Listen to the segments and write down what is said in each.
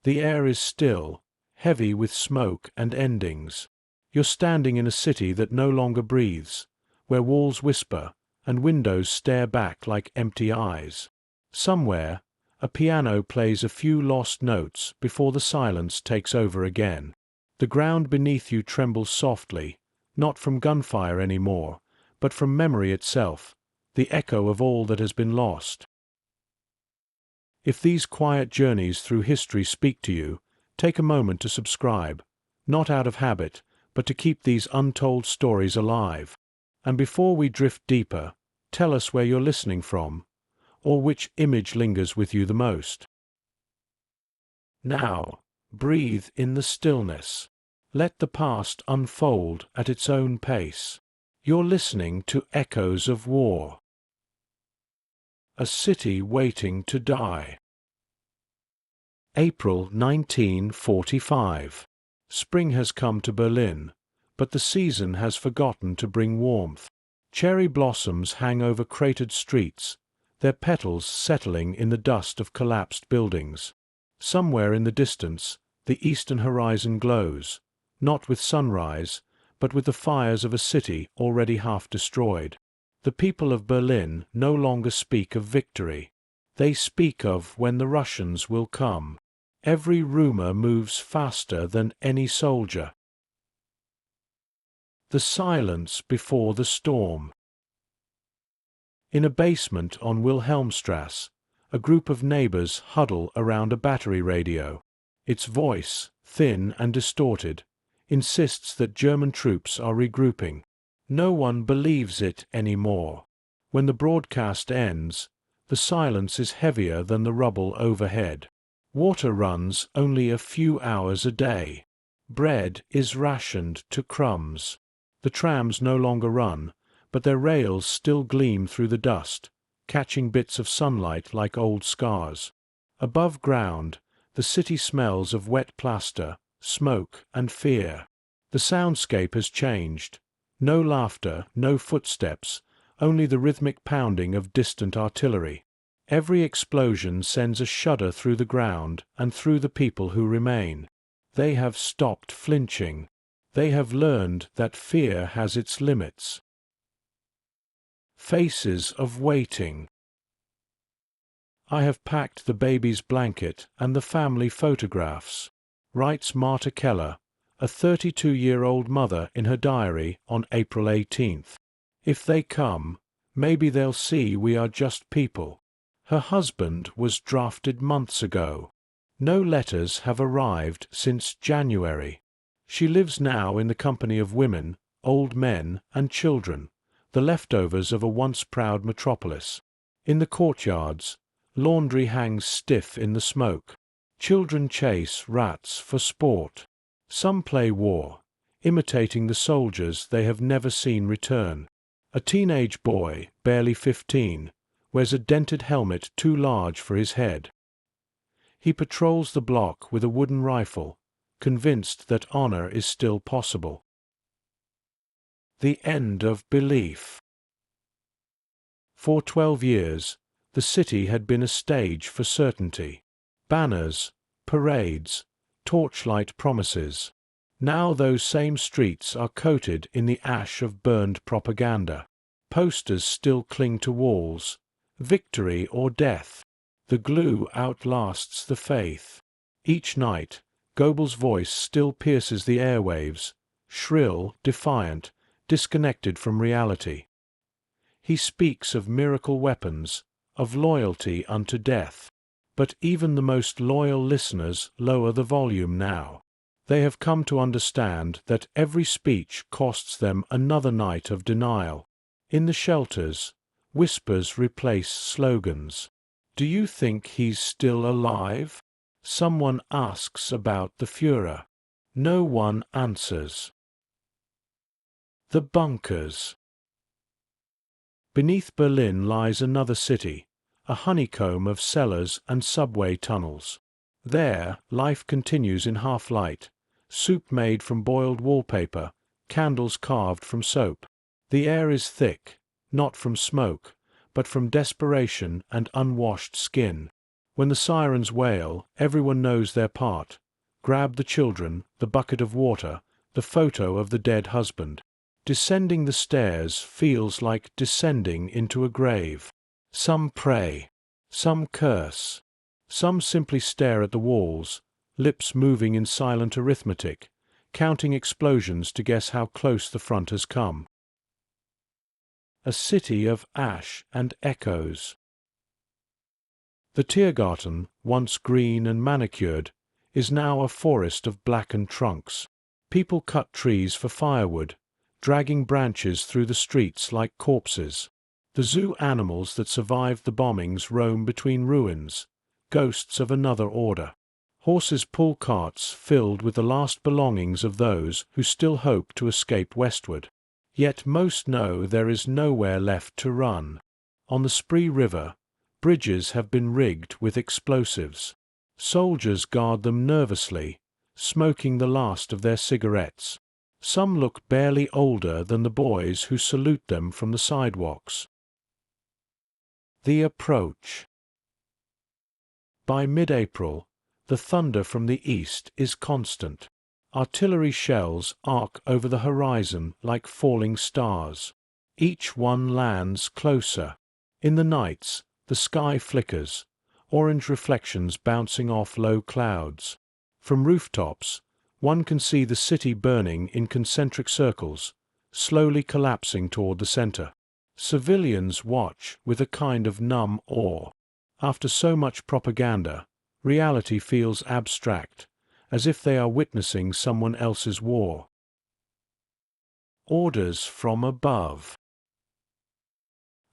The air is still, heavy with smoke and endings. You're standing in a city that no longer breathes, where walls whisper and windows stare back like empty eyes. Somewhere, a piano plays a few lost notes before the silence takes over again. The ground beneath you trembles softly, not from gunfire anymore, but from memory itself, the echo of all that has been lost. If these quiet journeys through history speak to you, take a moment to subscribe, not out of habit, but to keep these untold stories alive. And before we drift deeper, tell us where you're listening from, or which image lingers with you the most. Now, breathe in the stillness. Let the past unfold at its own pace. You're listening to echoes of war. A city waiting to die. April 1945. Spring has come to Berlin, but the season has forgotten to bring warmth. Cherry blossoms hang over cratered streets, their petals settling in the dust of collapsed buildings. Somewhere in the distance, the eastern horizon glows, not with sunrise, but with the fires of a city already half destroyed. The people of Berlin no longer speak of victory. They speak of when the Russians will come. Every rumor moves faster than any soldier. The silence before the storm. In a basement on Wilhelmstrasse, a group of neighbors huddle around a battery radio. Its voice, thin and distorted, insists that German troops are regrouping. No one believes it anymore. When the broadcast ends, the silence is heavier than the rubble overhead. Water runs only a few hours a day. Bread is rationed to crumbs. The trams no longer run, but their rails still gleam through the dust, catching bits of sunlight like old scars. Above ground, the city smells of wet plaster, smoke, and fear. The soundscape has changed. No laughter, no footsteps, only the rhythmic pounding of distant artillery. Every explosion sends a shudder through the ground and through the people who remain. They have stopped flinching. They have learned that fear has its limits. Faces of waiting. I have packed the baby's blanket and the family photographs, writes Marta Keller, a 32-year-old mother in her diary on April 18th. If they come, maybe they'll see we are just people. Her husband was drafted months ago. No letters have arrived since January. She lives now in the company of women, old men, and children, the leftovers of a once proud metropolis. In the courtyards, laundry hangs stiff in the smoke. Children chase rats for sport. Some play war, imitating the soldiers they have never seen return. A teenage boy, barely 15, wears a dented helmet too large for his head. He patrols the block with a wooden rifle, convinced that honor is still possible. The end of belief. For 12 years, the city had been a stage for certainty. Banners, parades, torchlight promises. Now those same streets are coated in the ash of burned propaganda. Posters still cling to walls. Victory or death. The glue outlasts the faith. Each night, Goebbels' voice still pierces the airwaves, shrill, defiant, disconnected from reality. He speaks of miracle weapons, of loyalty unto death. But even the most loyal listeners lower the volume now. They have come to understand that every speech costs them another night of denial. In the shelters, whispers replace slogans. Do you think he's still alive? Someone asks about the Führer. No one answers. The bunkers. Beneath Berlin lies another city, a honeycomb of cellars and subway tunnels. There, life continues in half-light, soup made from boiled wallpaper, candles carved from soap. The air is thick, not from smoke, but from desperation and unwashed skin. When the sirens wail, everyone knows their part. Grab the children, the bucket of water, the photo of the dead husband. Descending the stairs feels like descending into a grave. Some pray, some curse, some simply stare at the walls, lips moving in silent arithmetic, counting explosions to guess how close the front has come. A city of ash and echoes. The Tiergarten, once green and manicured, is now a forest of blackened trunks. People cut trees for firewood, dragging branches through the streets like corpses. The zoo animals that survived the bombings roam between ruins, ghosts of another order. Horses pull carts filled with the last belongings of those who still hope to escape westward. Yet most know there is nowhere left to run. On the Spree River, bridges have been rigged with explosives. Soldiers guard them nervously, smoking the last of their cigarettes. Some look barely older than the boys who salute them from the sidewalks. The approach. By mid-April, the thunder from the east is constant. Artillery shells arc over the horizon like falling stars. Each one lands closer. In the nights, the sky flickers, orange reflections bouncing off low clouds. From rooftops, one can see the city burning in concentric circles, slowly collapsing toward the center. Civilians watch with a kind of numb awe. After so much propaganda, reality feels abstract, as if they are witnessing someone else's war. Orders from above.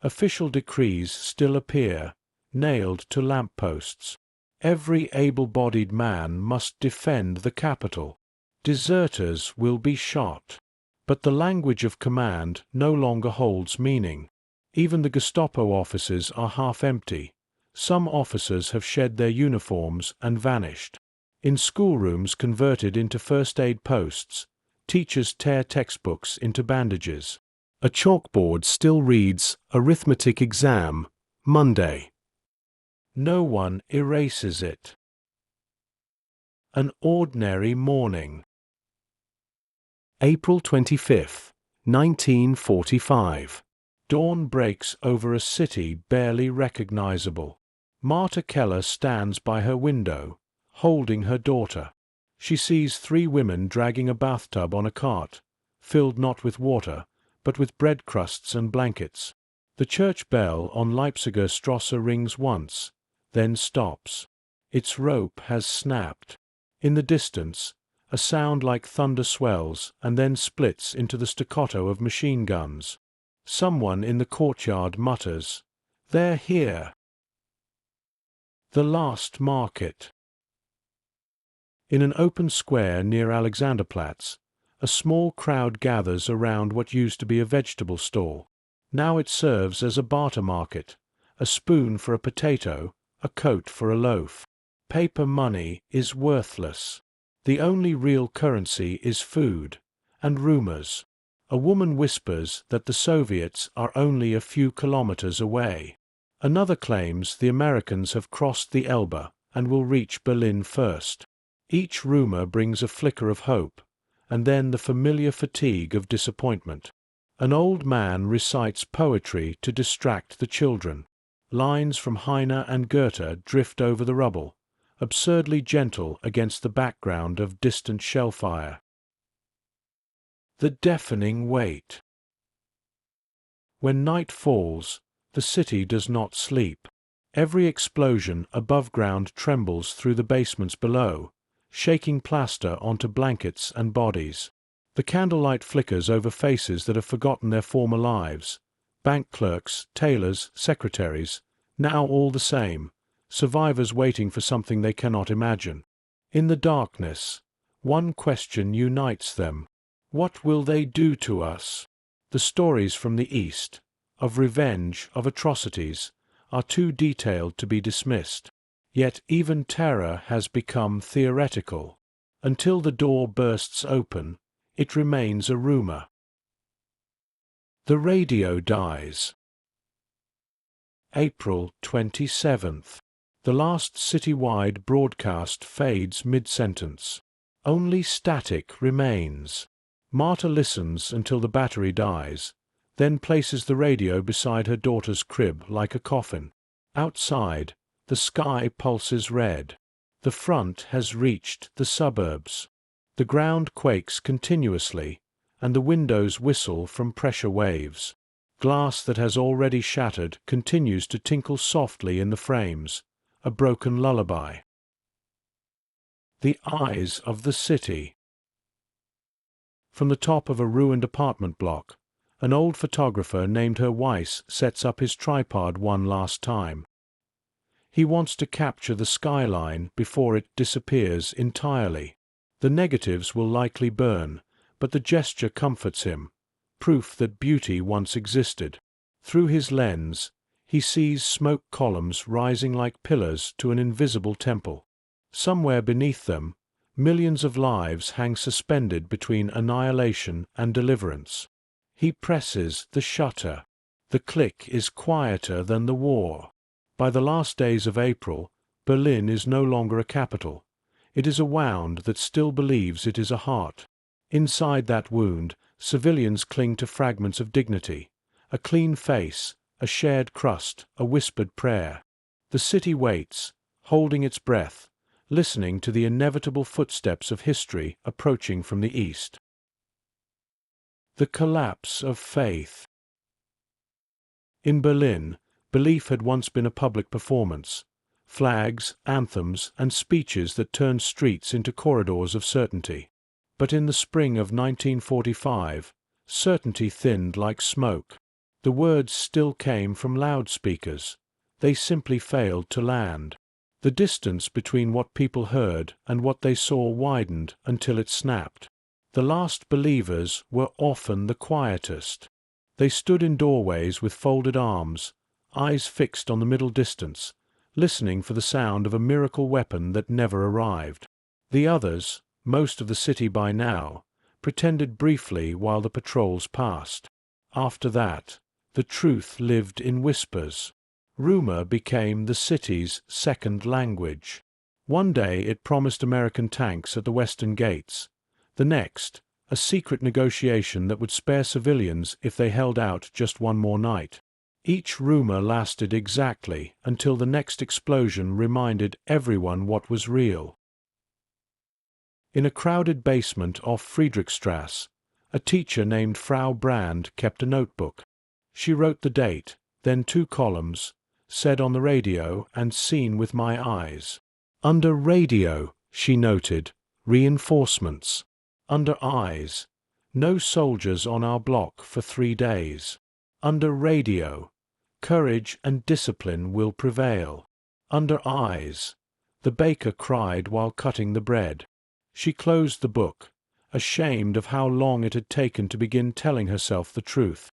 Official decrees still appear, nailed to lampposts. Every able-bodied man must defend the capital. Deserters will be shot. But the language of command no longer holds meaning. Even the Gestapo offices are half empty. Some officers have shed their uniforms and vanished. In schoolrooms converted into first-aid posts, teachers tear textbooks into bandages. A chalkboard still reads, "Arithmetic exam, Monday." No one erases it. An ordinary morning. April 25th, 1945. Dawn breaks over a city barely recognizable. Marta Keller stands by her window, holding her daughter. She sees 3 women dragging a bathtub on a cart, filled not with water, but with bread crusts and blankets. The church bell on Leipziger Strasse rings once, then stops. Its rope has snapped. In the distance, a sound like thunder swells and then splits into the staccato of machine guns. Someone in the courtyard mutters, "They're here." The last market. In an open square near Alexanderplatz, a small crowd gathers around what used to be a vegetable stall. Now it serves as a barter market, a spoon for a potato, a coat for a loaf. Paper money is worthless. The only real currency is food, and rumors. A woman whispers that the Soviets are only a few kilometers away. Another claims the Americans have crossed the Elbe and will reach Berlin first. Each rumor brings a flicker of hope, and then the familiar fatigue of disappointment. An old man recites poetry to distract the children. Lines from Heine and Goethe drift over the rubble, absurdly gentle against the background of distant shellfire. The deafening wait. When night falls, the city does not sleep. Every explosion above ground trembles through the basements below, shaking plaster onto blankets and bodies. The candlelight flickers over faces that have forgotten their former lives. Bank clerks, tailors, secretaries, now all the same, survivors waiting for something they cannot imagine. In the darkness, one question unites them. What will they do to us? The stories from the East, of revenge, of atrocities, are too detailed to be dismissed. Yet even terror has become theoretical. Until the door bursts open, it remains a rumor. The radio dies. April 27th. The last city-wide broadcast fades mid-sentence. Only static remains. Marta listens until the battery dies, then places the radio beside her daughter's crib like a coffin. Outside, the sky pulses red. The front has reached the suburbs. The ground quakes continuously, and the windows whistle from pressure waves. Glass that has already shattered continues to tinkle softly in the frames, a broken lullaby. The eyes of the city. From the top of a ruined apartment block, an old photographer named Herr Weiss sets up his tripod one last time. He wants to capture the skyline before it disappears entirely. The negatives will likely burn, but the gesture comforts him, proof that beauty once existed. Through his lens, he sees smoke columns rising like pillars to an invisible temple. Somewhere beneath them, millions of lives hang suspended between annihilation and deliverance. He presses the shutter. The click is quieter than the war. By the last days of April, Berlin is no longer a capital. It is a wound that still believes it is a heart. Inside that wound, civilians cling to fragments of dignity, a clean face, a shared crust, a whispered prayer. The city waits, holding its breath, listening to the inevitable footsteps of history approaching from the east. The collapse of faith. In Berlin, belief had once been a public performance. Flags, anthems, and speeches that turned streets into corridors of certainty. But in the spring of 1945, certainty thinned like smoke. The words still came from loudspeakers. They simply failed to land. The distance between what people heard and what they saw widened until it snapped. The last believers were often the quietest. They stood in doorways with folded arms, eyes fixed on the middle distance, listening for the sound of a miracle weapon that never arrived. The others, most of the city by now, pretended briefly while the patrols passed. After that, the truth lived in whispers. Rumor became the city's second language. One day it promised American tanks at the western gates. The next, a secret negotiation that would spare civilians if they held out just one more night. Each rumor lasted exactly until the next explosion reminded everyone what was real. In a crowded basement off Friedrichstrasse, a teacher named Frau Brand kept a notebook. She wrote the date, then 2 columns, said on the radio and seen with my eyes. Under radio, she noted, reinforcements. Under eyes, no soldiers on our block for 3 days. Under radio, courage and discipline will prevail. Under eyes, the baker cried while cutting the bread. She closed the book, ashamed of how long it had taken to begin telling herself the truth.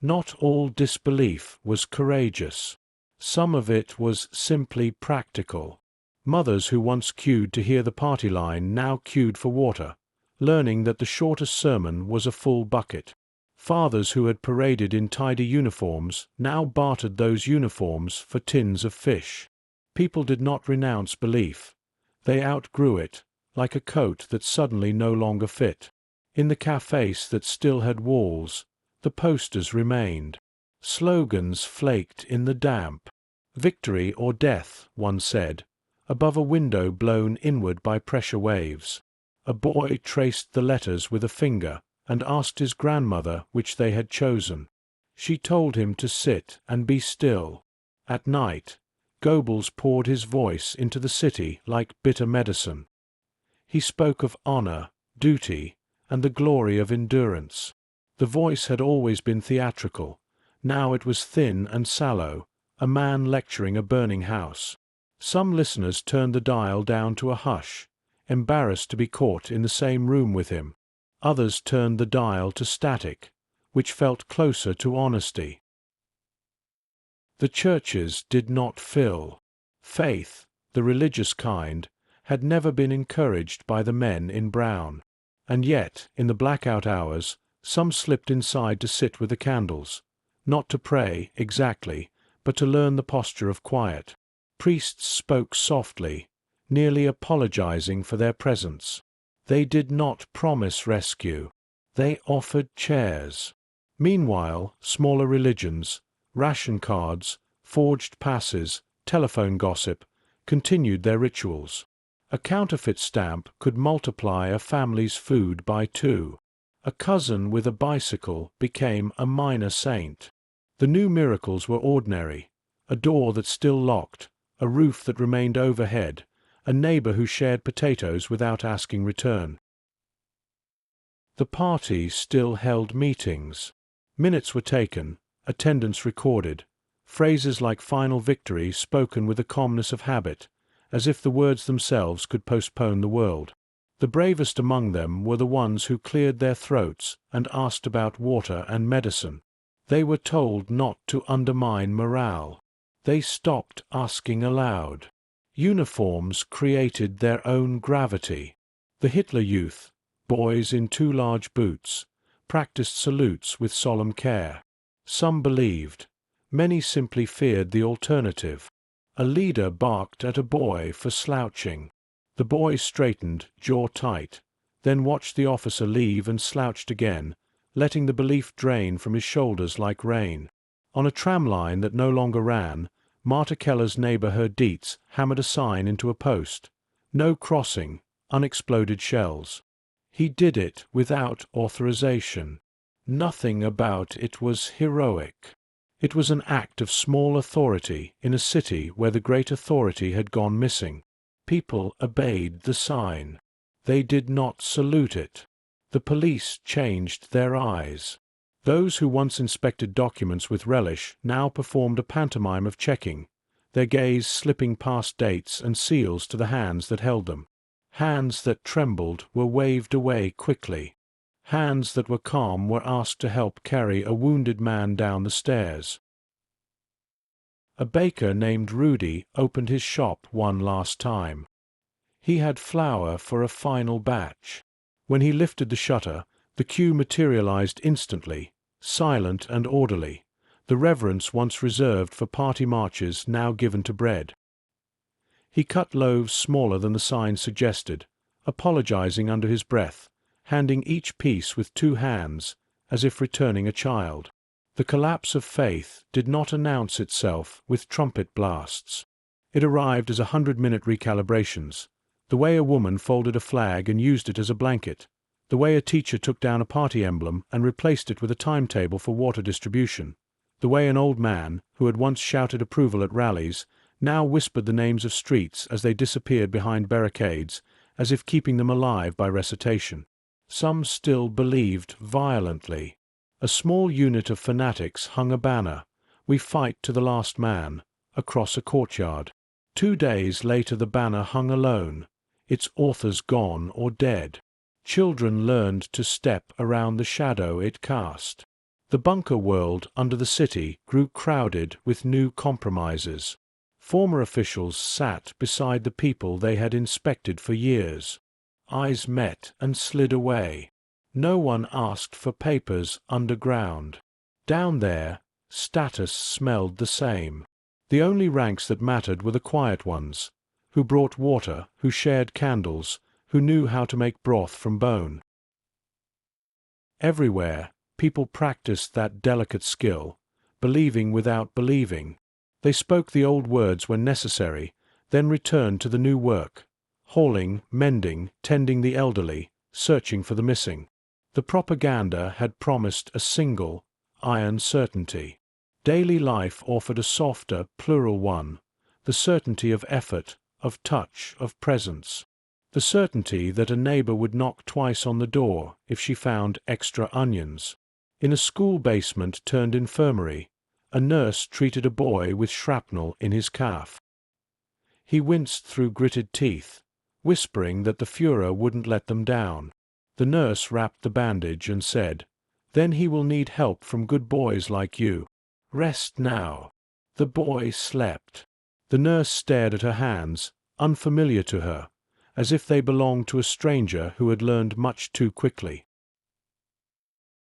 Not all disbelief was courageous. Some of it was simply practical. Mothers who once queued to hear the party line now queued for water, learning that the shortest sermon was a full bucket. Fathers who had paraded in tidy uniforms now bartered those uniforms for tins of fish. People did not renounce belief. They outgrew it, like a coat that suddenly no longer fit. In the cafes that still had walls, the posters remained. Slogans flaked in the damp. Victory or death, one said, above a window blown inward by pressure waves. A boy traced the letters with a finger and asked his grandmother which they had chosen. She told him to sit and be still. At night, Goebbels poured his voice into the city like bitter medicine. He spoke of honor, duty, and the glory of endurance. The voice had always been theatrical. Now it was thin and sallow, a man lecturing a burning house. Some listeners turned the dial down to a hush, embarrassed to be caught in the same room with him. Others turned the dial to static, which felt closer to honesty. The churches did not fill. Faith, the religious kind, had never been encouraged by the men in brown. And yet, in the blackout hours, some slipped inside to sit with the candles, not to pray, exactly, but to learn the posture of quiet. Priests spoke softly, nearly apologizing for their presence. They did not promise rescue. They offered chairs. Meanwhile, smaller religions, ration cards, forged passes, telephone gossip, continued their rituals. A counterfeit stamp could multiply a family's food by 2. A cousin with a bicycle became a minor saint. The new miracles were ordinary: a door that still locked, a roof that remained overhead, a neighbor who shared potatoes without asking return. The party still held meetings. Minutes were taken, attendance recorded, phrases like final victory spoken with the calmness of habit, as if the words themselves could postpone the world. The bravest among them were the ones who cleared their throats and asked about water and medicine. They were told not to undermine morale. They stopped asking aloud. Uniforms created their own gravity. The Hitler Youth, boys in 2 large boots, practiced salutes with solemn care. Some believed. Many simply feared the alternative. A leader barked at a boy for slouching. The boy straightened, jaw tight, then watched the officer leave and slouched again, letting the belief drain from his shoulders like rain. On a tram line that no longer ran, Marta Keller's neighbor Herr Dietz hammered a sign into a post. No crossing, unexploded shells. He did it without authorization. Nothing about it was heroic. It was an act of small authority in a city where the great authority had gone missing. People obeyed the sign. They did not salute it. The police changed their eyes. Those who once inspected documents with relish now performed a pantomime of checking, their gaze slipping past dates and seals to the hands that held them. Hands that trembled were waved away quickly. Hands that were calm were asked to help carry a wounded man down the stairs. A baker named Rudy opened his shop one last time. He had flour for a final batch. When he lifted the shutter, the queue materialized instantly, silent and orderly, the reverence once reserved for party marches now given to bread. He cut loaves smaller than the sign suggested, apologizing under his breath, handing each piece with 2 hands, as if returning a child. The collapse of faith did not announce itself with trumpet blasts. It arrived as 100-minute recalibrations, the way a woman folded a flag and used it as a blanket, the way a teacher took down a party emblem and replaced it with a timetable for water distribution, the way an old man, who had once shouted approval at rallies, now whispered the names of streets as they disappeared behind barricades, as if keeping them alive by recitation. Some still believed violently. A small unit of fanatics hung a banner, "We fight to the last man," across a courtyard. 2 days later the banner hung alone, its authors gone or dead. Children learned to step around the shadow it cast. The bunker world under the city grew crowded with new compromises. Former officials sat beside the people they had inspected for years. Eyes met and slid away. No one asked for papers underground. Down there, status smelled the same. The only ranks that mattered were the quiet ones, who brought water, who shared candles, who knew how to make broth from bone. Everywhere, people practiced that delicate skill, believing without believing. They spoke the old words when necessary, then returned to the new work, hauling, mending, tending the elderly, searching for the missing. The propaganda had promised a single, iron certainty. Daily life offered a softer, plural one, the certainty of effort, of touch, of presence. The certainty that a neighbor would knock twice on the door if she found extra onions. In a school basement turned infirmary, a nurse treated a boy with shrapnel in his calf. He winced through gritted teeth, whispering that the Führer wouldn't let them down. The nurse wrapped the bandage and said, "Then he will need help from good boys like you. Rest now." The boy slept. The nurse stared at her hands, unfamiliar to her, as if they belonged to a stranger who had learned much too quickly.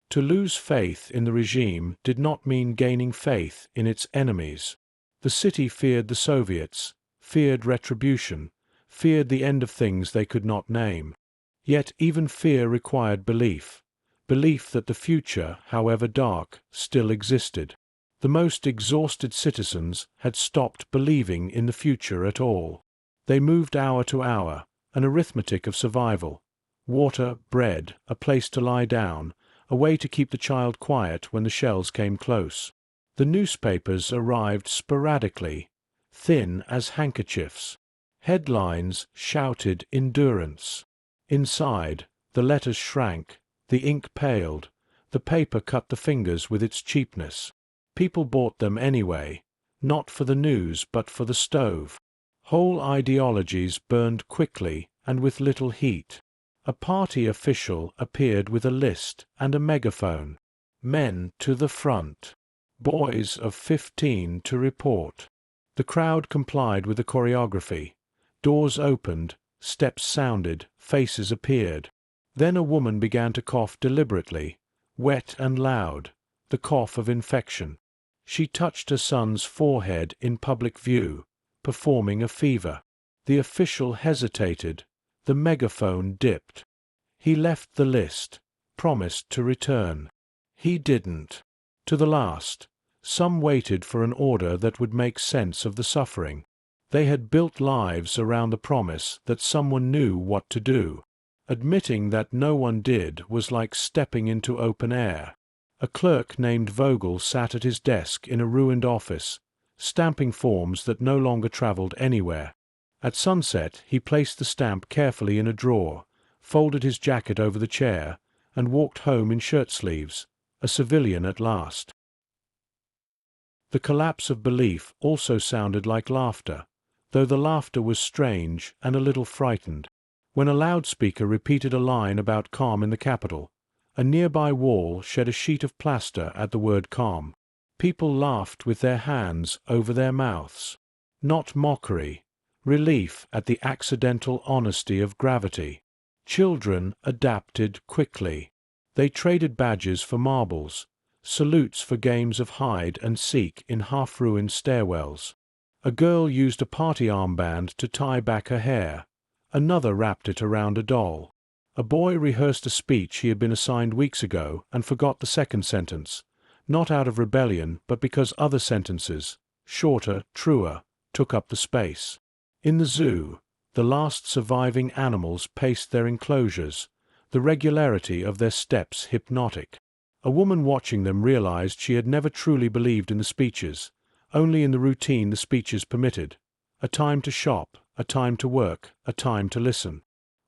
To lose faith in the regime did not mean gaining faith in its enemies. The city feared the Soviets, feared retribution, feared the end of things they could not name. Yet even fear required belief, belief that the future, however dark, still existed. The most exhausted citizens had stopped believing in the future at all. They moved hour to hour, an arithmetic of survival. Water, bread, a place to lie down, a way to keep the child quiet when the shells came close. The newspapers arrived sporadically, thin as handkerchiefs. Headlines shouted endurance. Inside, the letters shrank, the ink paled, the paper cut the fingers with its cheapness. People bought them anyway, not for the news but for the stove. Whole ideologies burned quickly and with little heat. A party official appeared with a list and a megaphone. Men to the front. Boys of 15 to report. The crowd complied with the choreography. Doors opened, steps sounded, faces appeared. Then a woman began to cough deliberately, wet and loud, the cough of infection. She touched her son's forehead in public view, performing a fever. The official hesitated. The megaphone dipped. He left the list, promised to return. He didn't. To the last, some waited for an order that would make sense of the suffering. They had built lives around the promise that someone knew what to do. Admitting that no one did was like stepping into open air. A clerk named Vogel sat at his desk in a ruined office, stamping forms that no longer traveled anywhere. At sunset, he placed the stamp carefully in a drawer, folded his jacket over the chair, and walked home in shirt-sleeves, a civilian at last. The collapse of belief also sounded like laughter, though the laughter was strange and a little frightened. When a loudspeaker repeated a line about calm in the capital, a nearby wall shed a sheet of plaster at the word calm. People laughed with their hands over their mouths. Not mockery, relief at the accidental honesty of gravity. Children adapted quickly. They traded badges for marbles, salutes for games of hide and seek in half-ruined stairwells. A girl used a party armband to tie back her hair. Another wrapped it around a doll. A boy rehearsed a speech he had been assigned weeks ago and forgot the second sentence, not out of rebellion but because other sentences, shorter, truer, took up the space. In the zoo, the last surviving animals paced their enclosures, the regularity of their steps hypnotic. A woman watching them realized she had never truly believed in the speeches, only in the routine the speeches permitted. A time to shop, a time to work, a time to listen.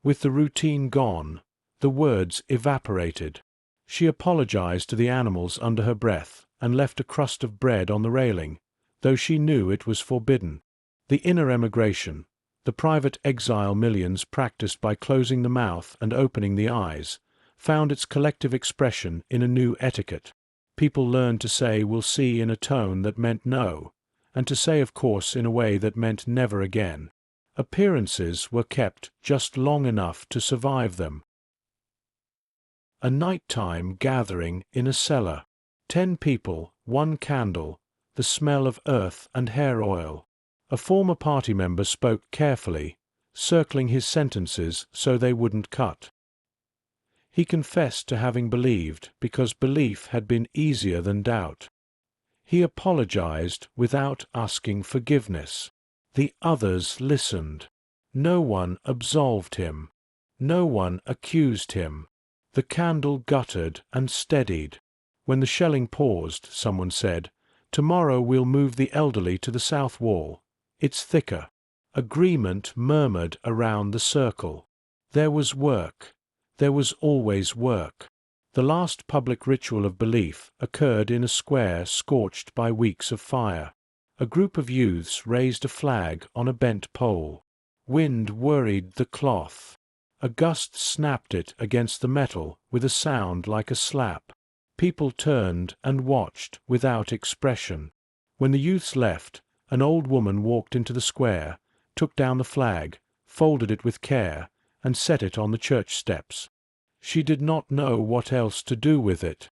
With the routine gone, the words evaporated. She apologized to the animals under her breath and left a crust of bread on the railing, though she knew it was forbidden. The inner emigration, the private exile millions practiced by closing the mouth and opening the eyes, found its collective expression in a new etiquette. People learned to say "we'll see" in a tone that meant no, and to say of course in a way that meant never again. Appearances were kept just long enough to survive them. A nighttime gathering in a cellar. 10 people, 1 candle, the smell of earth and hair oil. A former party member spoke carefully, circling his sentences so they wouldn't cut. He confessed to having believed because belief had been easier than doubt. He apologized without asking forgiveness. The others listened. No one absolved him. No one accused him. The candle guttered and steadied. When the shelling paused, someone said, "Tomorrow we'll move the elderly to the south wall. It's thicker." Agreement murmured around the circle. There was work. There was always work. The last public ritual of belief occurred in a square scorched by weeks of fire. A group of youths raised a flag on a bent pole. Wind worried the cloth. A gust snapped it against the metal with a sound like a slap. People turned and watched without expression. When the youths left, an old woman walked into the square, took down the flag, folded it with care, and set it on the church steps. She did not know what else to do with it.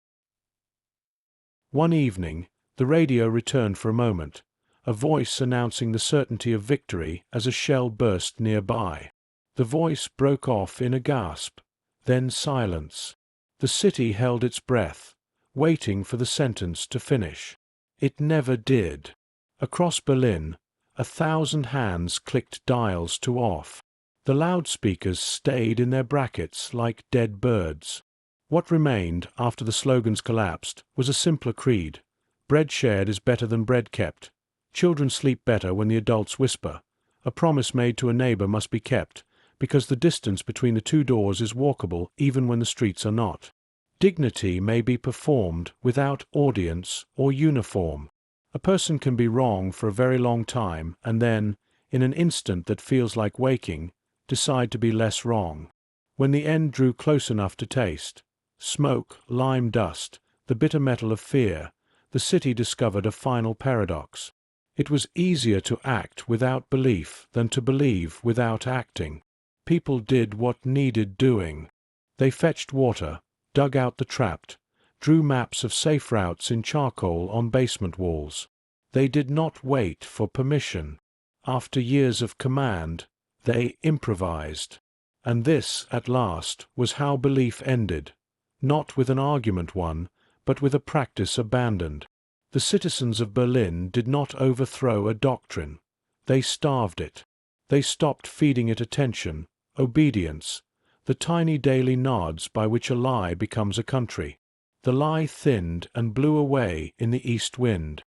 One evening, the radio returned for a moment. a voice announcing the certainty of victory as a shell burst nearby. The voice broke off in a gasp, then silence. The city held its breath, waiting for the sentence to finish. It never did. Across Berlin, 1,000 hands clicked dials to off. The loudspeakers stayed in their brackets like dead birds. What remained after the slogans collapsed was a simpler creed. Bread shared is better than bread kept. Children sleep better when the adults whisper. A promise made to a neighbor must be kept, because the distance between the two doors is walkable even when the streets are not. Dignity may be performed without audience or uniform. A person can be wrong for a very long time and then, in an instant that feels like waking, decide to be less wrong. When the end drew close enough to taste, smoke, lime dust, the bitter metal of fear, the city discovered a final paradox. It was easier to act without belief than to believe without acting. People did what needed doing. They fetched water, dug out the trapped, drew maps of safe routes in charcoal on basement walls. They did not wait for permission. After years of command, they improvised. And this, at last, was how belief ended, not with an argument won, but with a practice abandoned. The citizens of Berlin did not overthrow a doctrine. They starved it. They stopped feeding it attention, obedience, the tiny daily nods by which a lie becomes a country. The lie thinned and blew away in the east wind.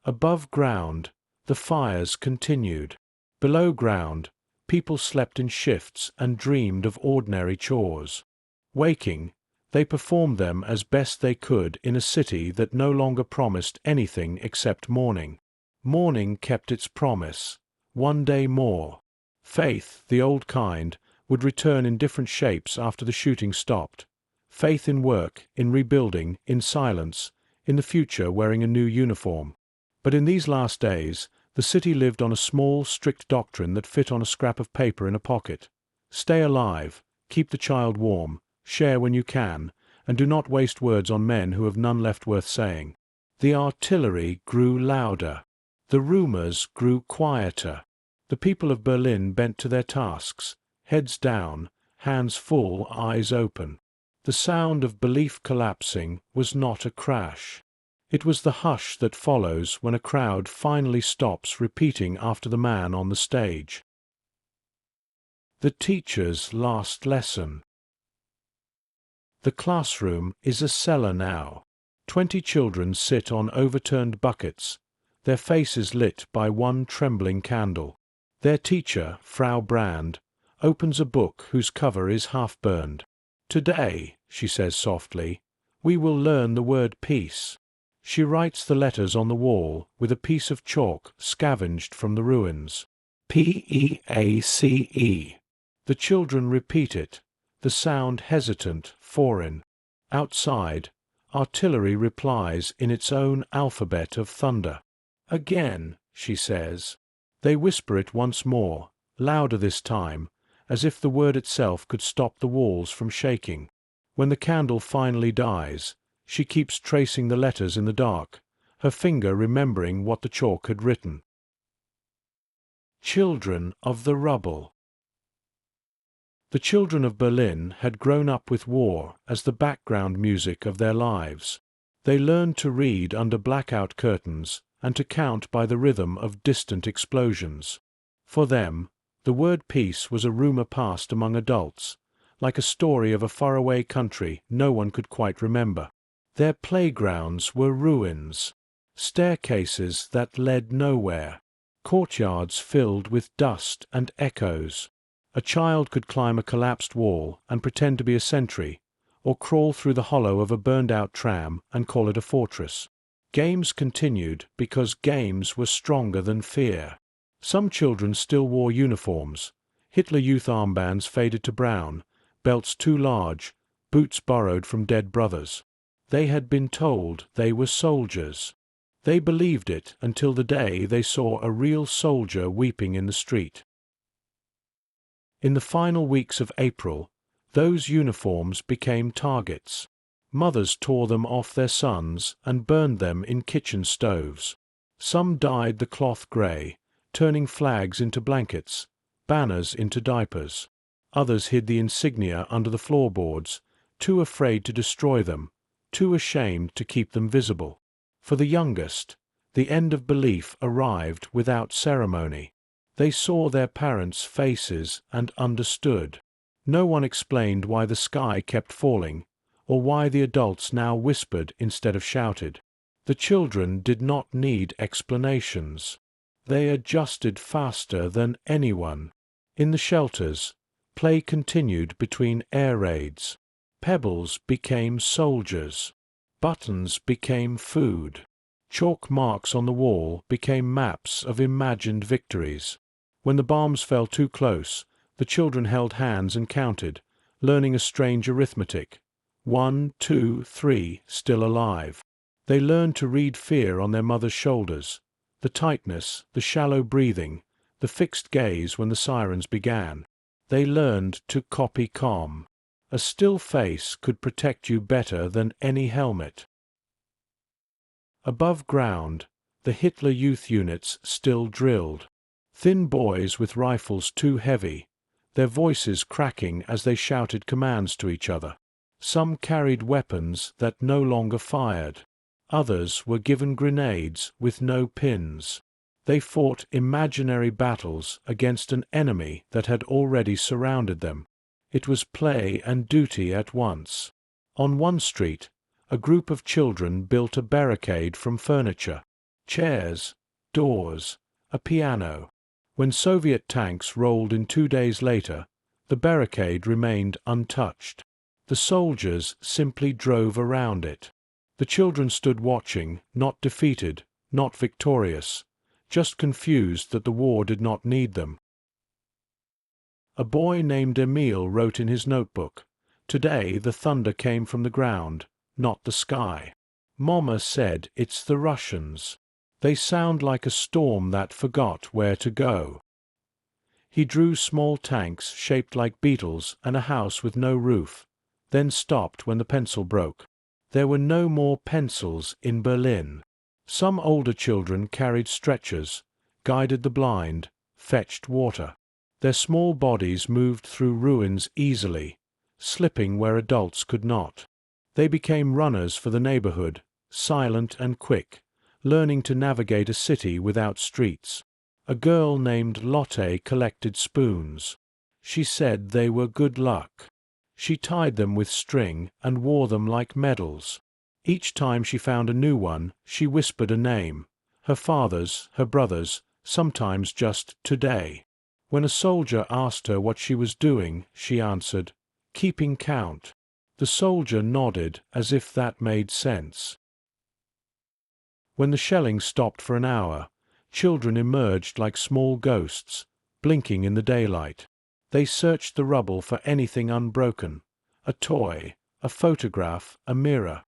Above ground, the fires continued. Below ground, people slept in shifts and dreamed of ordinary chores. Waking, they performed them as best they could in a city that no longer promised anything except morning. Morning kept its promise. One day more. Faith, the old kind, would return in different shapes after the shooting stopped. Faith in work, in rebuilding, in silence, in the future wearing a new uniform. But in these last days, the city lived on a small, strict doctrine that fit on a scrap of paper in a pocket. Stay alive, keep the child warm, share when you can, and do not waste words on men who have none left worth saying. The artillery grew louder. The rumors grew quieter. The people of Berlin bent to their tasks, heads down, hands full, eyes open. The sound of belief collapsing was not a crash. It was the hush that follows when a crowd finally stops repeating after the man on the stage. The teacher's last lesson. The classroom is a cellar now. 20 children sit on overturned buckets, their faces lit by one trembling candle. Their teacher, Frau Brand, opens a book whose cover is half-burned. "Today," she says softly, "we will learn the word peace." She writes the letters on the wall with a piece of chalk scavenged from the ruins. P-E-A-C-E. The children repeat it, the sound hesitant, foreign. Outside, artillery replies in its own alphabet of thunder. "Again," she says. They whisper it once more, louder this time, as if the word itself could stop the walls from shaking. When the candle finally dies, she keeps tracing the letters in the dark, her finger remembering what the chalk had written. Children of the rubble. The children of Berlin had grown up with war as the background music of their lives. They learned to read under blackout curtains and to count by the rhythm of distant explosions. For them, the word peace was a rumor passed among adults, like a story of a faraway country no one could quite remember. Their playgrounds were ruins, staircases that led nowhere, courtyards filled with dust and echoes. A child could climb a collapsed wall and pretend to be a sentry, or crawl through the hollow of a burned-out tram and call it a fortress. Games continued because games were stronger than fear. Some children still wore uniforms, Hitler Youth armbands faded to brown, belts too large, boots borrowed from dead brothers. They had been told they were soldiers. They believed it until the day they saw a real soldier weeping in the street. In the final weeks of April, those uniforms became targets. Mothers tore them off their sons and burned them in kitchen stoves. Some dyed the cloth grey, turning flags into blankets, banners into diapers. Others hid the insignia under the floorboards, too afraid to destroy them, too ashamed to keep them visible. For the youngest, the end of belief arrived without ceremony. They saw their parents' faces and understood. No one explained why the sky kept falling, or why the adults now whispered instead of shouted. The children did not need explanations. They adjusted faster than anyone. In the shelters, play continued between air raids. Pebbles became soldiers. Buttons became food. Chalk marks on the wall became maps of imagined victories. When the bombs fell too close, the children held hands and counted, learning a strange arithmetic. 1, 2, 3, still alive. They learned to read fear on their mother's shoulders, the tightness, the shallow breathing, the fixed gaze when the sirens began. They learned to copy calm. A still face could protect you better than any helmet. Above ground, the Hitler Youth units still drilled. Thin boys with rifles too heavy, their voices cracking as they shouted commands to each other. Some carried weapons that no longer fired. Others were given grenades with no pins. They fought imaginary battles against an enemy that had already surrounded them. It was play and duty at once. On one street, a group of children built a barricade from furniture, chairs, doors, a piano. When Soviet tanks rolled in 2 days later, the barricade remained untouched. The soldiers simply drove around it. The children stood watching, not defeated, not victorious, just confused that the war did not need them. A boy named Emil wrote in his notebook, "Today the thunder came from the ground, not the sky. Mama said it's the Russians. They sound like a storm that forgot where to go." He drew small tanks shaped like beetles and a house with no roof, then stopped when the pencil broke. There were no more pencils in Berlin. Some older children carried stretchers, guided the blind, fetched water. Their small bodies moved through ruins easily, slipping where adults could not. They became runners for the neighborhood, silent and quick, learning to navigate a city without streets. A girl named Lotte collected spoons. She said they were good luck. She tied them with string and wore them like medals. Each time she found a new one, she whispered a name, her father's, her brother's, sometimes just today. When a soldier asked her what she was doing, she answered, "Keeping count." The soldier nodded as if that made sense. When the shelling stopped for an hour, children emerged like small ghosts, blinking in the daylight. They searched the rubble for anything unbroken, a toy, a photograph, a mirror.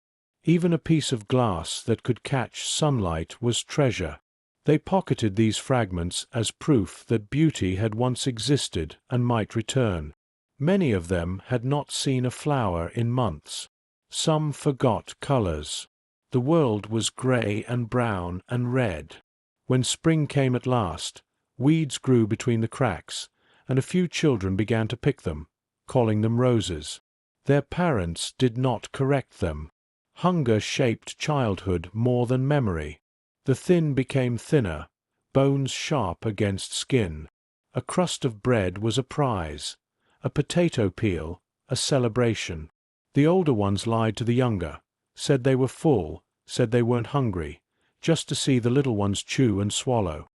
Even a piece of glass that could catch sunlight was treasure. They pocketed these fragments as proof that beauty had once existed and might return. Many of them had not seen a flower in months. Some forgot colors. The world was gray and brown and red. When spring came at last, weeds grew between the cracks, and a few children began to pick them, calling them roses. Their parents did not correct them. Hunger shaped childhood more than memory. The thin became thinner, bones sharp against skin. A crust of bread was a prize, a potato peel, a celebration. The older ones lied to the younger, said they were full, said they weren't hungry, just to see the little ones chew and swallow.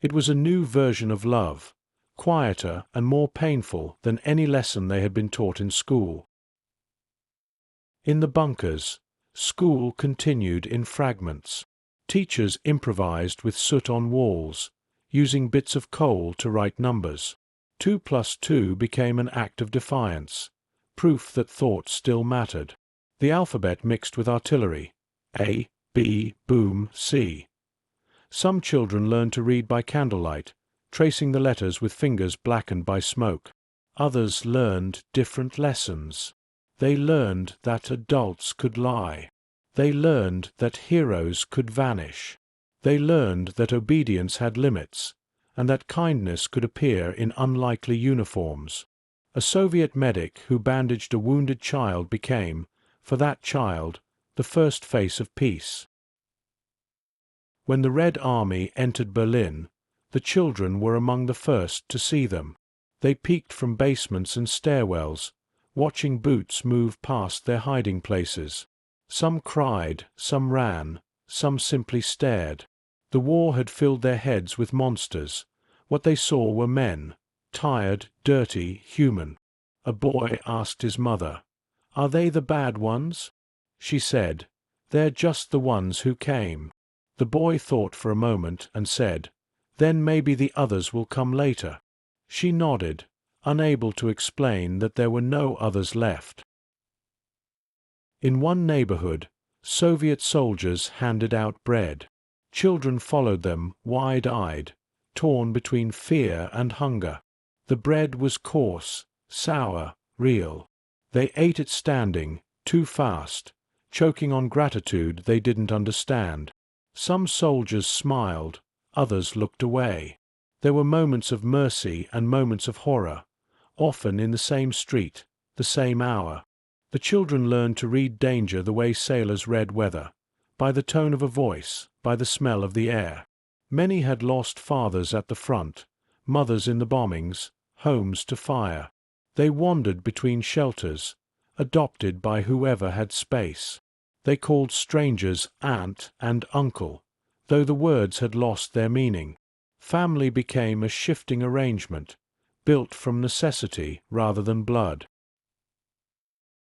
It was a new version of love, quieter and more painful than any lesson they had been taught in school. In the bunkers, school continued in fragments. Teachers improvised with soot on walls, using bits of coal to write numbers. 2 + 2 became an act of defiance, proof that thought still mattered. The alphabet mixed with artillery, A, B, boom, C. Some children learned to read by candlelight, tracing the letters with fingers blackened by smoke. Others learned different lessons. They learned that adults could lie. They learned that heroes could vanish. They learned that obedience had limits, and that kindness could appear in unlikely uniforms. A Soviet medic who bandaged a wounded child became, for that child, the first face of peace. When the Red Army entered Berlin, the children were among the first to see them. They peeked from basements and stairwells, watching boots move past their hiding places. Some cried, some ran, some simply stared. The war had filled their heads with monsters. What they saw were men, tired, dirty, human. A boy asked his mother, "Are they the bad ones?" She said, "They're just the ones who came." The boy thought for a moment and said, "Then maybe the others will come later." She nodded, unable to explain that there were no others left. In one neighborhood, Soviet soldiers handed out bread. Children followed them, wide-eyed, torn between fear and hunger. The bread was coarse, sour, real. They ate it standing, too fast, choking on gratitude they didn't understand. Some soldiers smiled, others looked away. There were moments of mercy and moments of horror, often in the same street, the same hour. The children learned to read danger the way sailors read weather, by the tone of a voice, by the smell of the air. Many had lost fathers at the front, mothers in the bombings, homes to fire. They wandered between shelters, adopted by whoever had space. They called strangers aunt and uncle, though the words had lost their meaning. Family became a shifting arrangement, built from necessity rather than blood.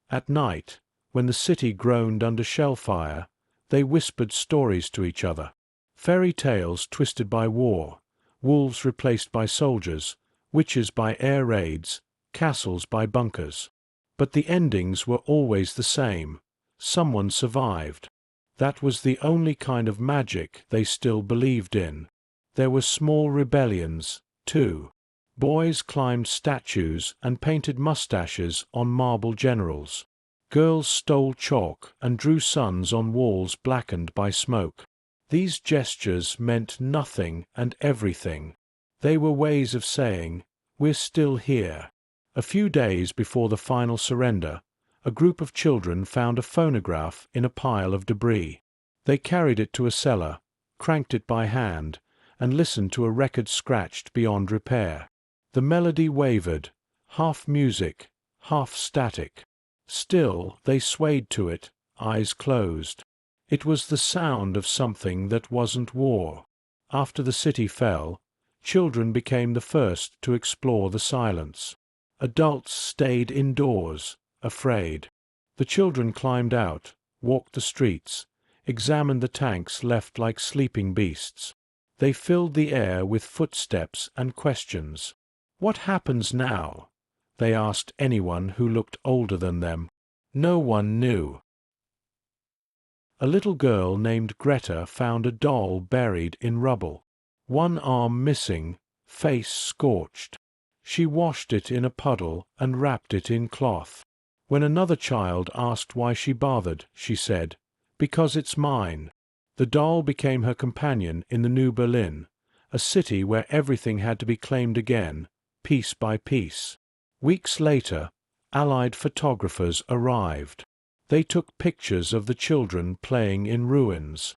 At night, when the city groaned under shell fire, they whispered stories to each other. Fairy tales twisted by war, wolves replaced by soldiers, witches by air raids, castles by bunkers. But the endings were always the same. Someone survived. That was the only kind of magic they still believed in. There were small rebellions, too. Boys climbed statues and painted mustaches on marble generals. Girls stole chalk and drew suns on walls blackened by smoke. These gestures meant nothing and everything. They were ways of saying, "We're still here." A few days before the final surrender, a group of children found a phonograph in a pile of debris. They carried it to a cellar, cranked it by hand, and listened to a record scratched beyond repair. The melody wavered, half music, half static. Still they swayed to it, eyes closed. It was the sound of something that wasn't war. After the city fell, children became the first to explore the silence. Adults stayed indoors, afraid. The children climbed out, walked the streets, examined the tanks left like sleeping beasts. They filled the air with footsteps and questions. "What happens now?" they asked anyone who looked older than them. No one knew. A little girl named Greta found a doll buried in rubble. One arm missing, face scorched. She washed it in a puddle and wrapped it in cloth. When another child asked why she bothered, she said, "Because it's mine." The doll became her companion in the New Berlin, a city where everything had to be claimed again, piece by piece. Weeks later, Allied photographers arrived. They took pictures of the children playing in ruins.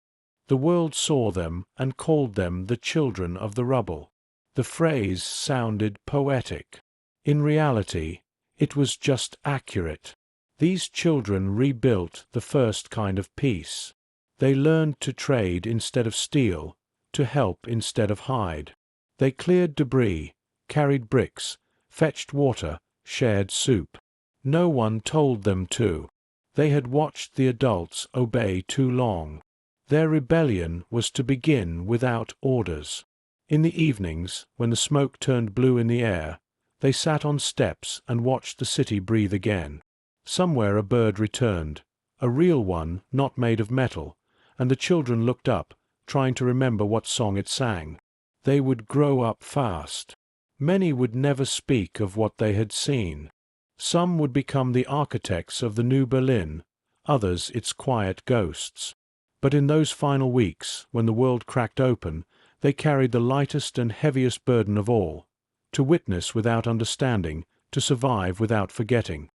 The world saw them and called them the children of the rubble. The phrase sounded poetic. In reality, it was just accurate. These children rebuilt the first kind of peace. They learned to trade instead of steal, to help instead of hide. They cleared debris, carried bricks, fetched water, shared soup. No one told them to. They had watched the adults obey too long. Their rebellion was to begin without orders. In the evenings, when the smoke turned blue in the air, they sat on steps and watched the city breathe again. Somewhere a bird returned, a real one, not made of metal, and the children looked up, trying to remember what song it sang. They would grow up fast. Many would never speak of what they had seen. Some would become the architects of the New Berlin, others its quiet ghosts. But in those final weeks, when the world cracked open, they carried the lightest and heaviest burden of all: to witness without understanding, to survive without forgetting.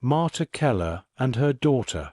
Marta Keller and her daughter.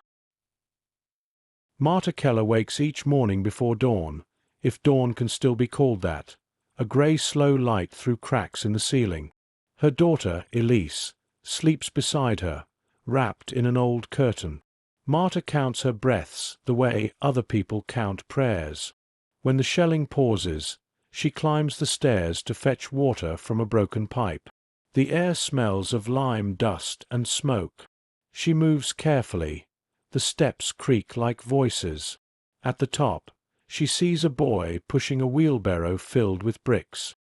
Marta Keller wakes each morning before dawn, if dawn can still be called that, a grey slow light through cracks in the ceiling. Her daughter, Elise, sleeps beside her, wrapped in an old curtain. Marta counts her breaths the way other people count prayers. When the shelling pauses, she climbs the stairs to fetch water from a broken pipe. The air smells of lime dust and smoke. She moves carefully. The steps creak like voices. At the top, she sees a boy pushing a wheelbarrow filled with bricks.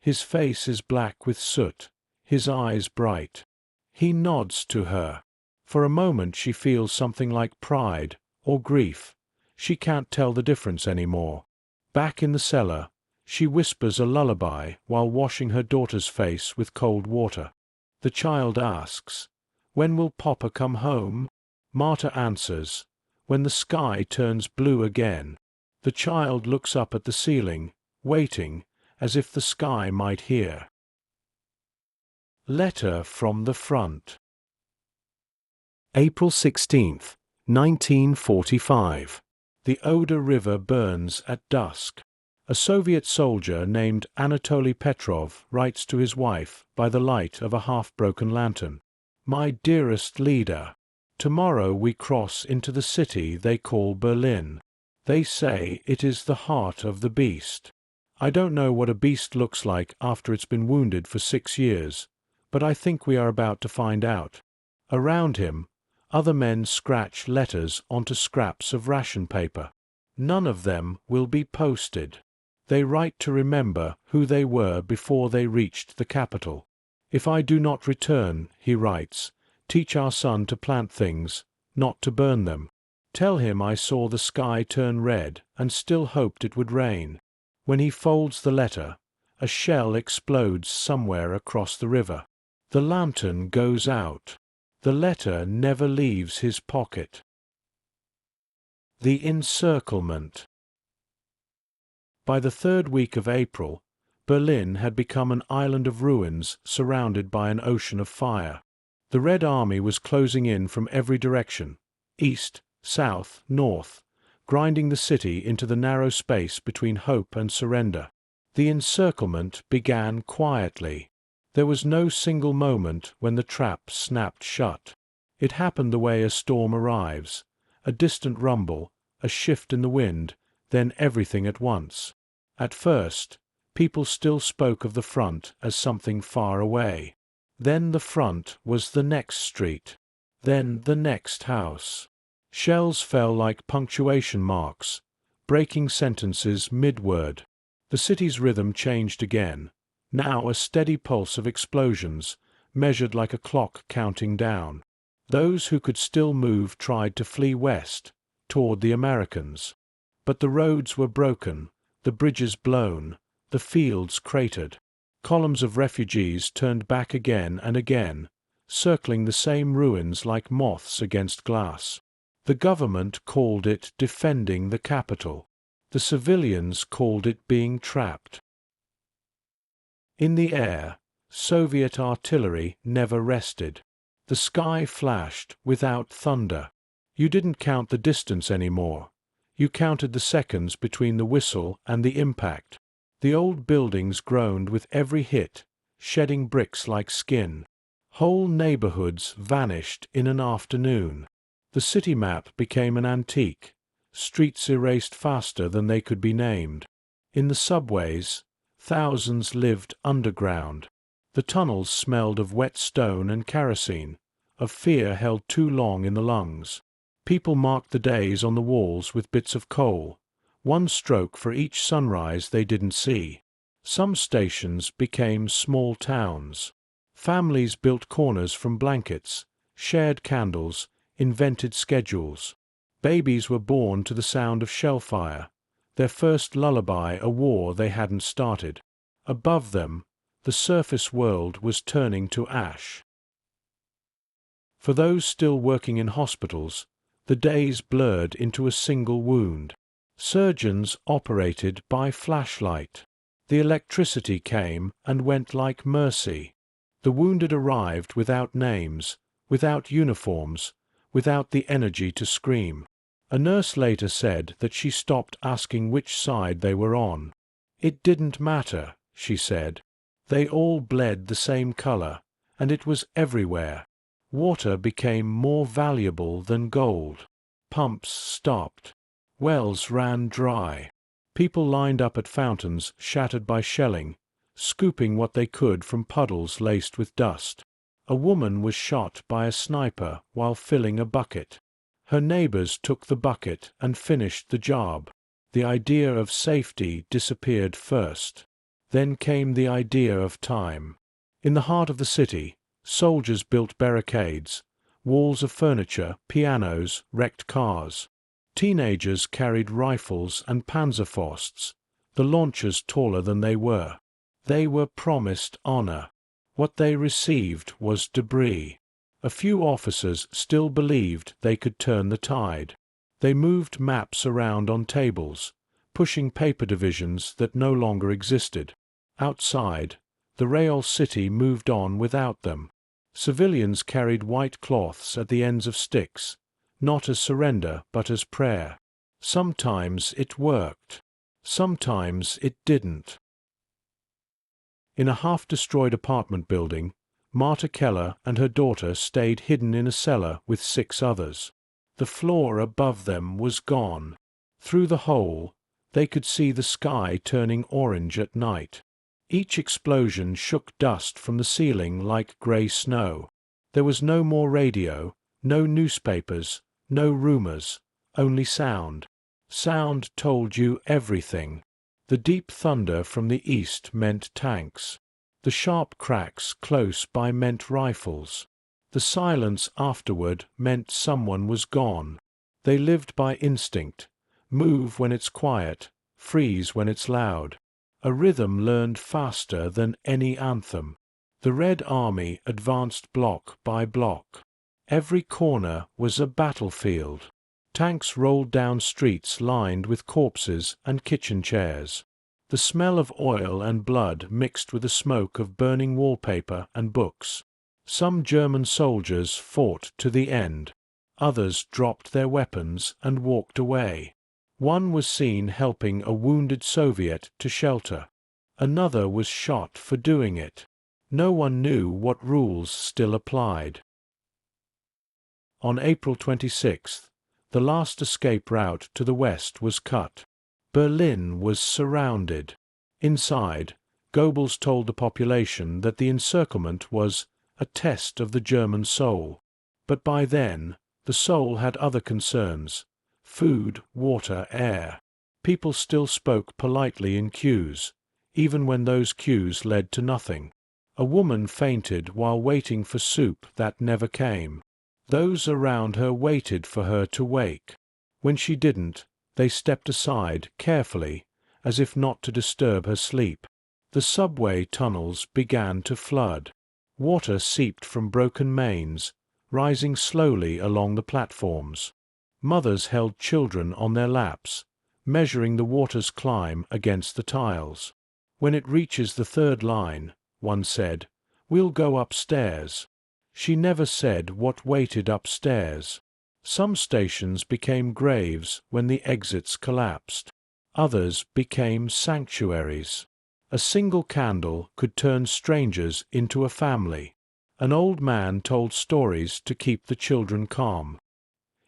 His face is black with soot, his eyes bright. He nods to her. For a moment she feels something like pride or grief. She can't tell the difference anymore. Back in the cellar, she whispers a lullaby while washing her daughter's face with cold water. The child asks, "When will Papa come home?" Marta answers, "When the sky turns blue again." The child looks up at the ceiling, waiting, as if the sky might hear. Letter from the front. April 16th, 1945. The Oder River burns at dusk. A Soviet soldier named Anatoly Petrov writes to his wife by the light of a half-broken lantern. "My dearest leader, tomorrow we cross into the city they call Berlin. They say it is the heart of the beast. I don't know what a beast looks like after it's been wounded for 6 years, but I think we are about to find out." Around him, other men scratch letters onto scraps of ration paper. None of them will be posted. They write to remember who they were before they reached the capital. "If I do not return," he writes, "teach our son to plant things, not to burn them. Tell him I saw the sky turn red and still hoped it would rain." When he folds the letter, a shell explodes somewhere across the river. The lantern goes out. The letter never leaves his pocket. The encirclement. By the third week of April, Berlin had become an island of ruins surrounded by an ocean of fire. The Red Army was closing in from every direction, east, south, north, grinding the city into the narrow space between hope and surrender. The encirclement began quietly. There was no single moment when the trap snapped shut. It happened the way a storm arrives: a distant rumble, a shift in the wind, then everything at once. At first, people still spoke of the front as something far away. Then the front was the next street. Then the next house. Shells fell like punctuation marks, breaking sentences mid-word. The city's rhythm changed again. Now a steady pulse of explosions, measured like a clock counting down. Those who could still move tried to flee west, toward the Americans. But the roads were broken, the bridges blown, the fields cratered. Columns of refugees turned back again and again, circling the same ruins like moths against glass. The government called it defending the capital. The civilians called it being trapped. In the air, Soviet artillery never rested. The sky flashed without thunder. You didn't count the distance anymore. You counted the seconds between the whistle and the impact. The old buildings groaned with every hit, shedding bricks like skin. Whole neighborhoods vanished in an afternoon. The city map became an antique. Streets erased faster than they could be named. In the subways, thousands lived underground. The tunnels smelled of wet stone and kerosene, of fear held too long in the lungs. People marked the days on the walls with bits of coal, one stroke for each sunrise they didn't see. Some stations became small towns. Families built corners from blankets, shared candles, invented schedules. Babies were born to the sound of shellfire, their first lullaby a war they hadn't started. Above them, the surface world was turning to ash. For those still working in hospitals, The days blurred into a single wound. Surgeons operated by flashlight. The electricity came and went like mercy. The wounded arrived without names, without uniforms, without the energy to scream. A nurse later said that she stopped asking which side they were on. It didn't matter, she said. They all bled the same color, and it was everywhere. Water became more valuable than gold. Pumps stopped. Wells ran dry. People lined up at fountains shattered by shelling, scooping what they could from puddles laced with dust. A woman was shot by a sniper while filling a bucket. Her neighbors took the bucket and finished the job. The idea of safety disappeared first. Then came the idea of time. In the heart of the city, soldiers built barricades, walls of furniture, pianos, wrecked cars. Teenagers carried rifles and panzerfausts, the launchers taller than they were. They were promised honor. What they received was debris. A few officers still believed they could turn the tide. They moved maps around on tables, pushing paper divisions that no longer existed. Outside, the Rail City moved on without them. Civilians carried white cloths at the ends of sticks, not as surrender but as prayer. Sometimes it worked. Sometimes it didn't. In a half-destroyed apartment building, Marta Keller and her daughter stayed hidden in a cellar with 6 others. The floor above them was gone. Through the hole, they could see the sky turning orange at night. Each explosion shook dust from the ceiling like gray snow. There was no more radio, no newspapers, no rumors, only sound. Sound told you everything. The deep thunder from the east meant tanks. The sharp cracks close by meant rifles. The silence afterward meant someone was gone. They lived by instinct. Move when it's quiet, freeze when it's loud. A rhythm learned faster than any anthem. The Red Army advanced block by block. Every corner was a battlefield. Tanks rolled down streets lined with corpses and kitchen chairs. The smell of oil and blood mixed with the smoke of burning wallpaper and books. Some German soldiers fought to the end. Others dropped their weapons and walked away. One was seen helping a wounded Soviet to shelter. Another was shot for doing it. No one knew what rules still applied. On April 26th, the last escape route to the west was cut. Berlin was surrounded. Inside, Goebbels told the population that the encirclement was a test of the German soul. But by then, the soul had other concerns: food, water, air. People still spoke politely in queues, even when those queues led to nothing. A woman fainted while waiting for soup that never came. Those around her waited for her to wake. When she didn't, they stepped aside carefully, as if not to disturb her sleep. The subway tunnels began to flood. Water seeped from broken mains, rising slowly along the platforms. Mothers held children on their laps, measuring the water's climb against the tiles. When it reaches the 3rd line, one said, "We'll go upstairs." She never said what waited upstairs. Some stations became graves when the exits collapsed. Others became sanctuaries. A single candle could turn strangers into a family. An old man told stories to keep the children calm.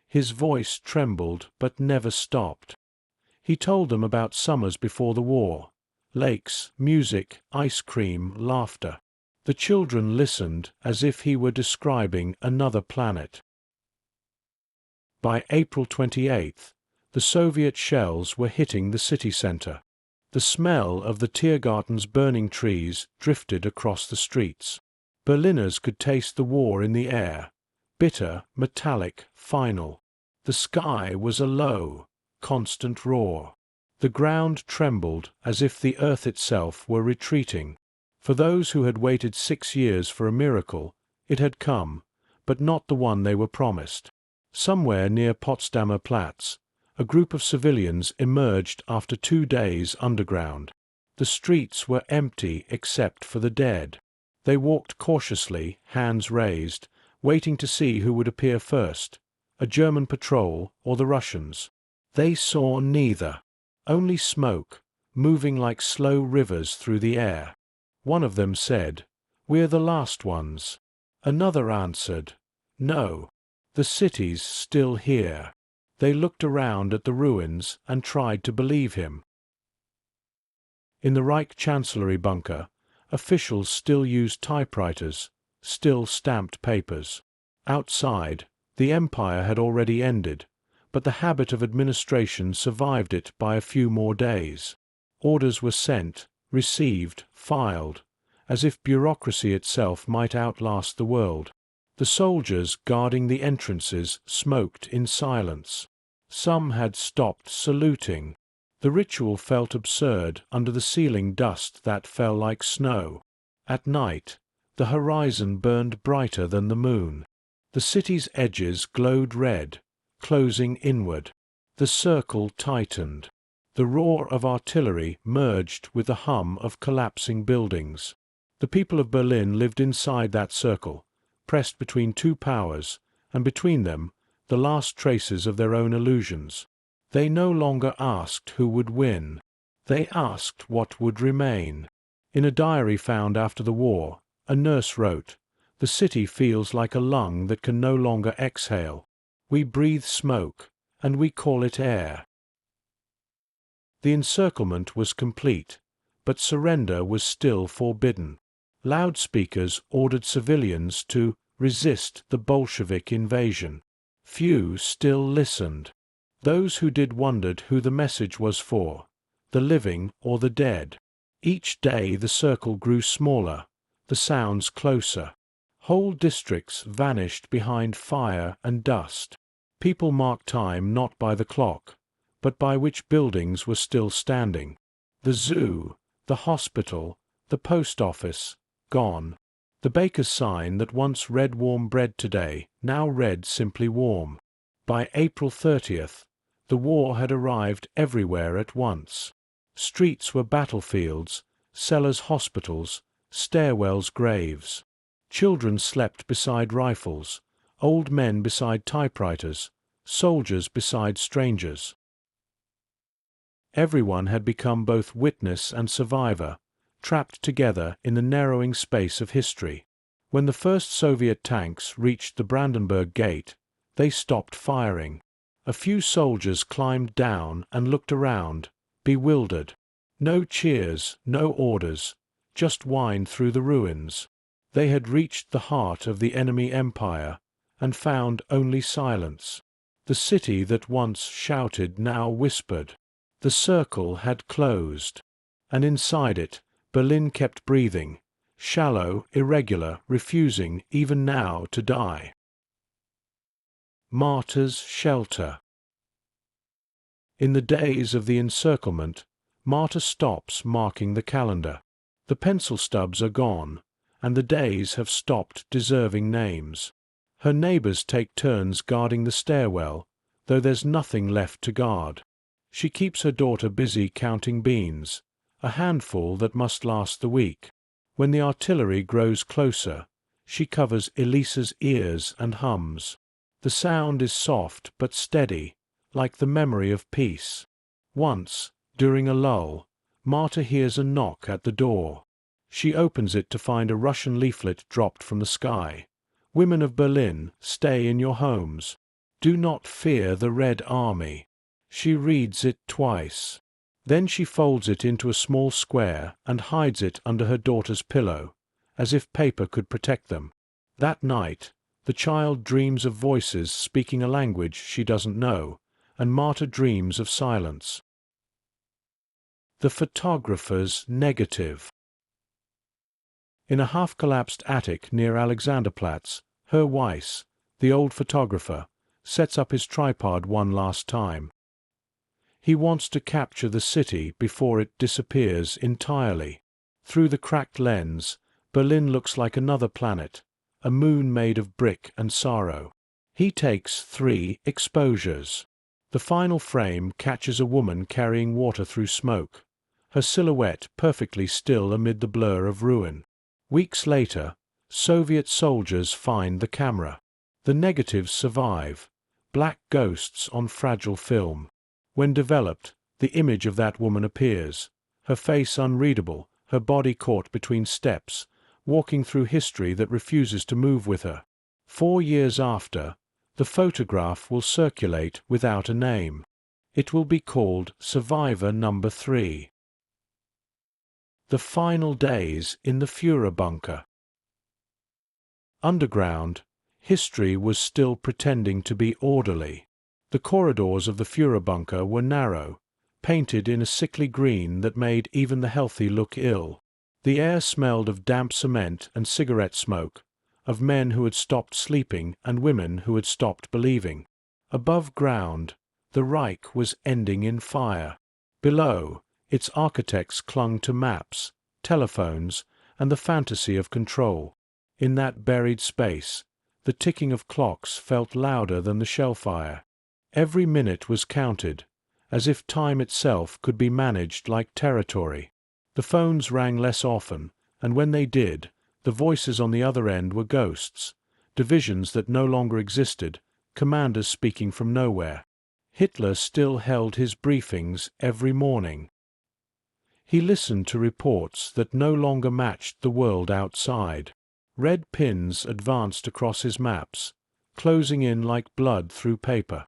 His voice trembled but never stopped. He told them about summers before the war, lakes, music, ice cream, laughter. The children listened as if he were describing another planet. By April 28th, the Soviet shells were hitting the city center. The smell of the Tiergarten's burning trees drifted across the streets. Berliners could taste the war in the air, bitter, metallic, final. The sky was a low, constant roar. The ground trembled as if the earth itself were retreating. For those who had waited 6 years for a miracle, it had come, but not the one they were promised. Somewhere near Potsdamer Platz, a group of civilians emerged after 2 days underground. The streets were empty except for the dead. They walked cautiously, hands raised, waiting to see who would appear first, a German patrol or the Russians. They saw neither, only smoke, moving like slow rivers through the air. One of them said, "We're the last ones." Another answered, "No, the city's still here." They looked around at the ruins and tried to believe him. In the Reich Chancellery bunker, officials still used typewriters, still stamped papers. Outside, the empire had already ended, but the habit of administration survived it by a few more days. Orders were sent, received, filed, as if bureaucracy itself might outlast the world. The soldiers guarding the entrances smoked in silence. Some had stopped saluting. The ritual felt absurd under the ceiling dust that fell like snow. At night, the horizon burned brighter than the moon. The city's edges glowed red, closing inward. The circle tightened. The roar of artillery merged with the hum of collapsing buildings. The people of Berlin lived inside that circle, pressed between two powers, and between them, the last traces of their own illusions. They no longer asked who would win. They asked what would remain. In a diary found after the war, a nurse wrote, "The city feels like a lung that can no longer exhale. We breathe smoke, and we call it air." The encirclement was complete, but surrender was still forbidden. Loudspeakers ordered civilians to resist the Bolshevik invasion. Few still listened. Those who did wondered who the message was for, the living or the dead. Each day the circle grew smaller, the sounds closer. Whole districts vanished behind fire and dust. People marked time not by the clock, but by which buildings were still standing. The zoo, the hospital, the post office, gone. The baker's sign that once read "warm bread today" now read simply "warm." By April 30th, the war had arrived everywhere at once. Streets were battlefields, cellars hospitals, stairwells graves. Children slept beside rifles, old men beside typewriters, soldiers beside strangers. Everyone had become both witness and survivor, trapped together in the narrowing space of history. When the first Soviet tanks reached the Brandenburg Gate, they stopped firing. A few soldiers climbed down and looked around, bewildered. No cheers, no orders, just whined through the ruins. They had reached the heart of the enemy empire and found only silence. The city that once shouted now whispered. The circle had closed, and inside it Berlin kept breathing, shallow, irregular, refusing even now to die. Marta's shelter. In the days of the encirclement, Marta stops marking the calendar. The pencil stubs are gone, and the days have stopped deserving names. Her neighbors take turns guarding the stairwell, though there's nothing left to guard. She keeps her daughter busy counting beans, a handful that must last the week. When the artillery grows closer, she covers Elisa's ears and hums. The sound is soft but steady, like the memory of peace. Once, during a lull, Marta hears a knock at the door. She opens it to find a Russian leaflet dropped from the sky. "Women of Berlin, stay in your homes. Do not fear the Red Army." She reads it twice. Then she folds it into a small square and hides it under her daughter's pillow, as if paper could protect them. That night, the child dreams of voices speaking a language she doesn't know, and Marta dreams of silence. The photographer's negative. In a half-collapsed attic near Alexanderplatz, Herr Weiss, the old photographer, sets up his tripod one last time. He wants to capture the city before it disappears entirely. Through the cracked lens, Berlin looks like another planet, a moon made of brick and sorrow. He takes 3 exposures. The final frame catches a woman carrying water through smoke, her silhouette perfectly still amid the blur of ruin. Weeks later, Soviet soldiers find the camera. The negatives survive, black ghosts on fragile film. When developed, the image of that woman appears, her face unreadable, her body caught between steps, walking through history that refuses to move with her. 4 years after, the photograph will circulate without a name. It will be called Survivor Number 3. The final days in the Führer bunker. Underground, history was still pretending to be orderly. The corridors of the Führer bunker were narrow, painted in a sickly green that made even the healthy look ill. The air smelled of damp cement and cigarette smoke, of men who had stopped sleeping and women who had stopped believing. Above ground, the Reich was ending in fire. Below, its architects clung to maps, telephones, and the fantasy of control. In that buried space, the ticking of clocks felt louder than the shellfire. Every minute was counted, as if time itself could be managed like territory. The phones rang less often, and when they did, the voices on the other end were ghosts, divisions that no longer existed, commanders speaking from nowhere. Hitler still held his briefings every morning. He listened to reports that no longer matched the world outside. Red pins advanced across his maps, closing in like blood through paper.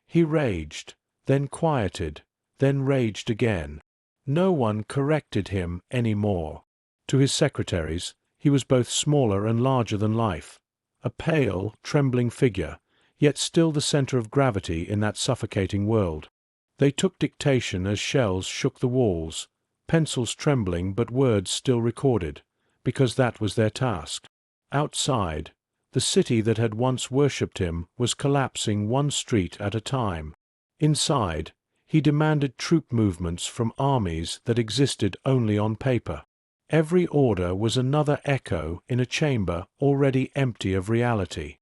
He raged, then quieted, then raged again. No one corrected him any more. To his secretaries, he was both smaller and larger than life, a pale, trembling figure, yet still the center of gravity in that suffocating world. They took dictation as shells shook the walls, pencils trembling but words still recorded, because that was their task. Outside, the city that had once worshipped him was collapsing one street at a time. Inside, he demanded troop movements from armies that existed only on paper. Every order was another echo in a chamber already empty of reality.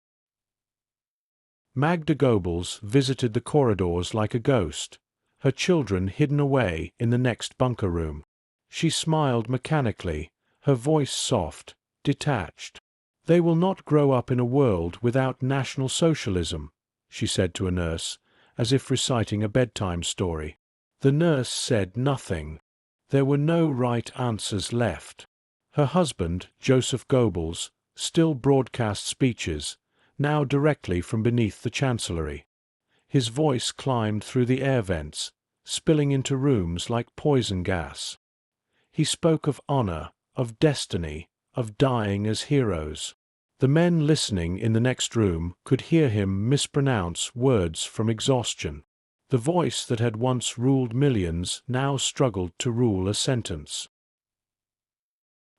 Magda Goebbels visited the corridors like a ghost, her children hidden away in the next bunker room. She smiled mechanically, her voice soft, detached. "They will not grow up in a world without National Socialism," she said to a nurse, as if reciting a bedtime story. The nurse said nothing. There were no right answers left. Her husband, Joseph Goebbels, still broadcast speeches, now directly from beneath the chancellery. His voice climbed through the air vents, spilling into rooms like poison gas. He spoke of honor, of destiny, of dying as heroes. The men listening in the next room could hear him mispronounce words from exhaustion. The voice that had once ruled millions now struggled to rule a sentence.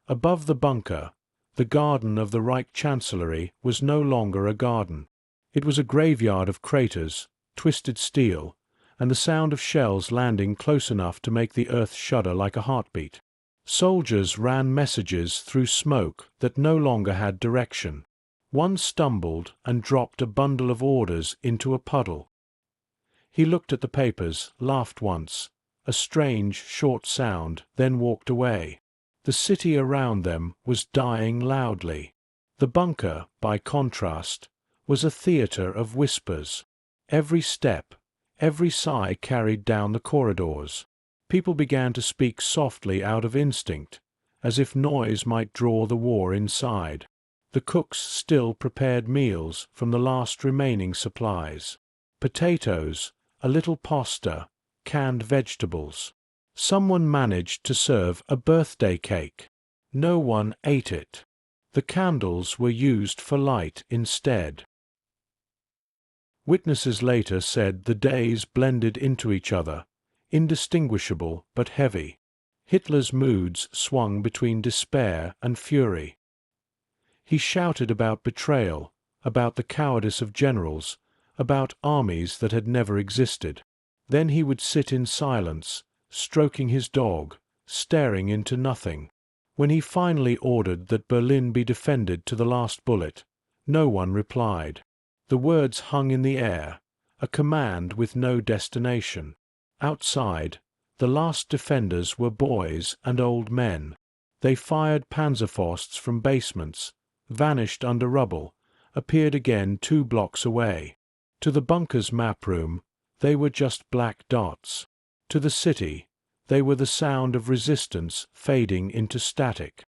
Above the bunker, the garden of the Reich Chancellery was no longer a garden. It was a graveyard of craters, twisted steel, and the sound of shells landing close enough to make the earth shudder like a heartbeat. Soldiers ran messages through smoke that no longer had direction. One stumbled and dropped a bundle of orders into a puddle. He looked at the papers, laughed once, a strange, short sound, then walked away. The city around them was dying loudly. The bunker, by contrast, was a theater of whispers. Every step, every sigh carried down the corridors. People began to speak softly out of instinct, as if noise might draw the war inside. The cooks still prepared meals from the last remaining supplies. Potatoes, a little pasta, canned vegetables. Someone managed to serve a birthday cake. No one ate it. The candles were used for light instead. Witnesses later said the days blended into each other, indistinguishable but heavy. Hitler's moods swung between despair and fury. He shouted about betrayal, about the cowardice of generals, about armies that had never existed. Then he would sit in silence, stroking his dog, staring into nothing. When he finally ordered that Berlin be defended to the last bullet, no one replied. The words hung in the air, a command with no destination. Outside, the last defenders were boys and old men. They fired Panzerfausts from basements, vanished under rubble, appeared again 2 blocks away. To the bunker's map room, they were just black dots. To the city, they were the sound of resistance fading into static.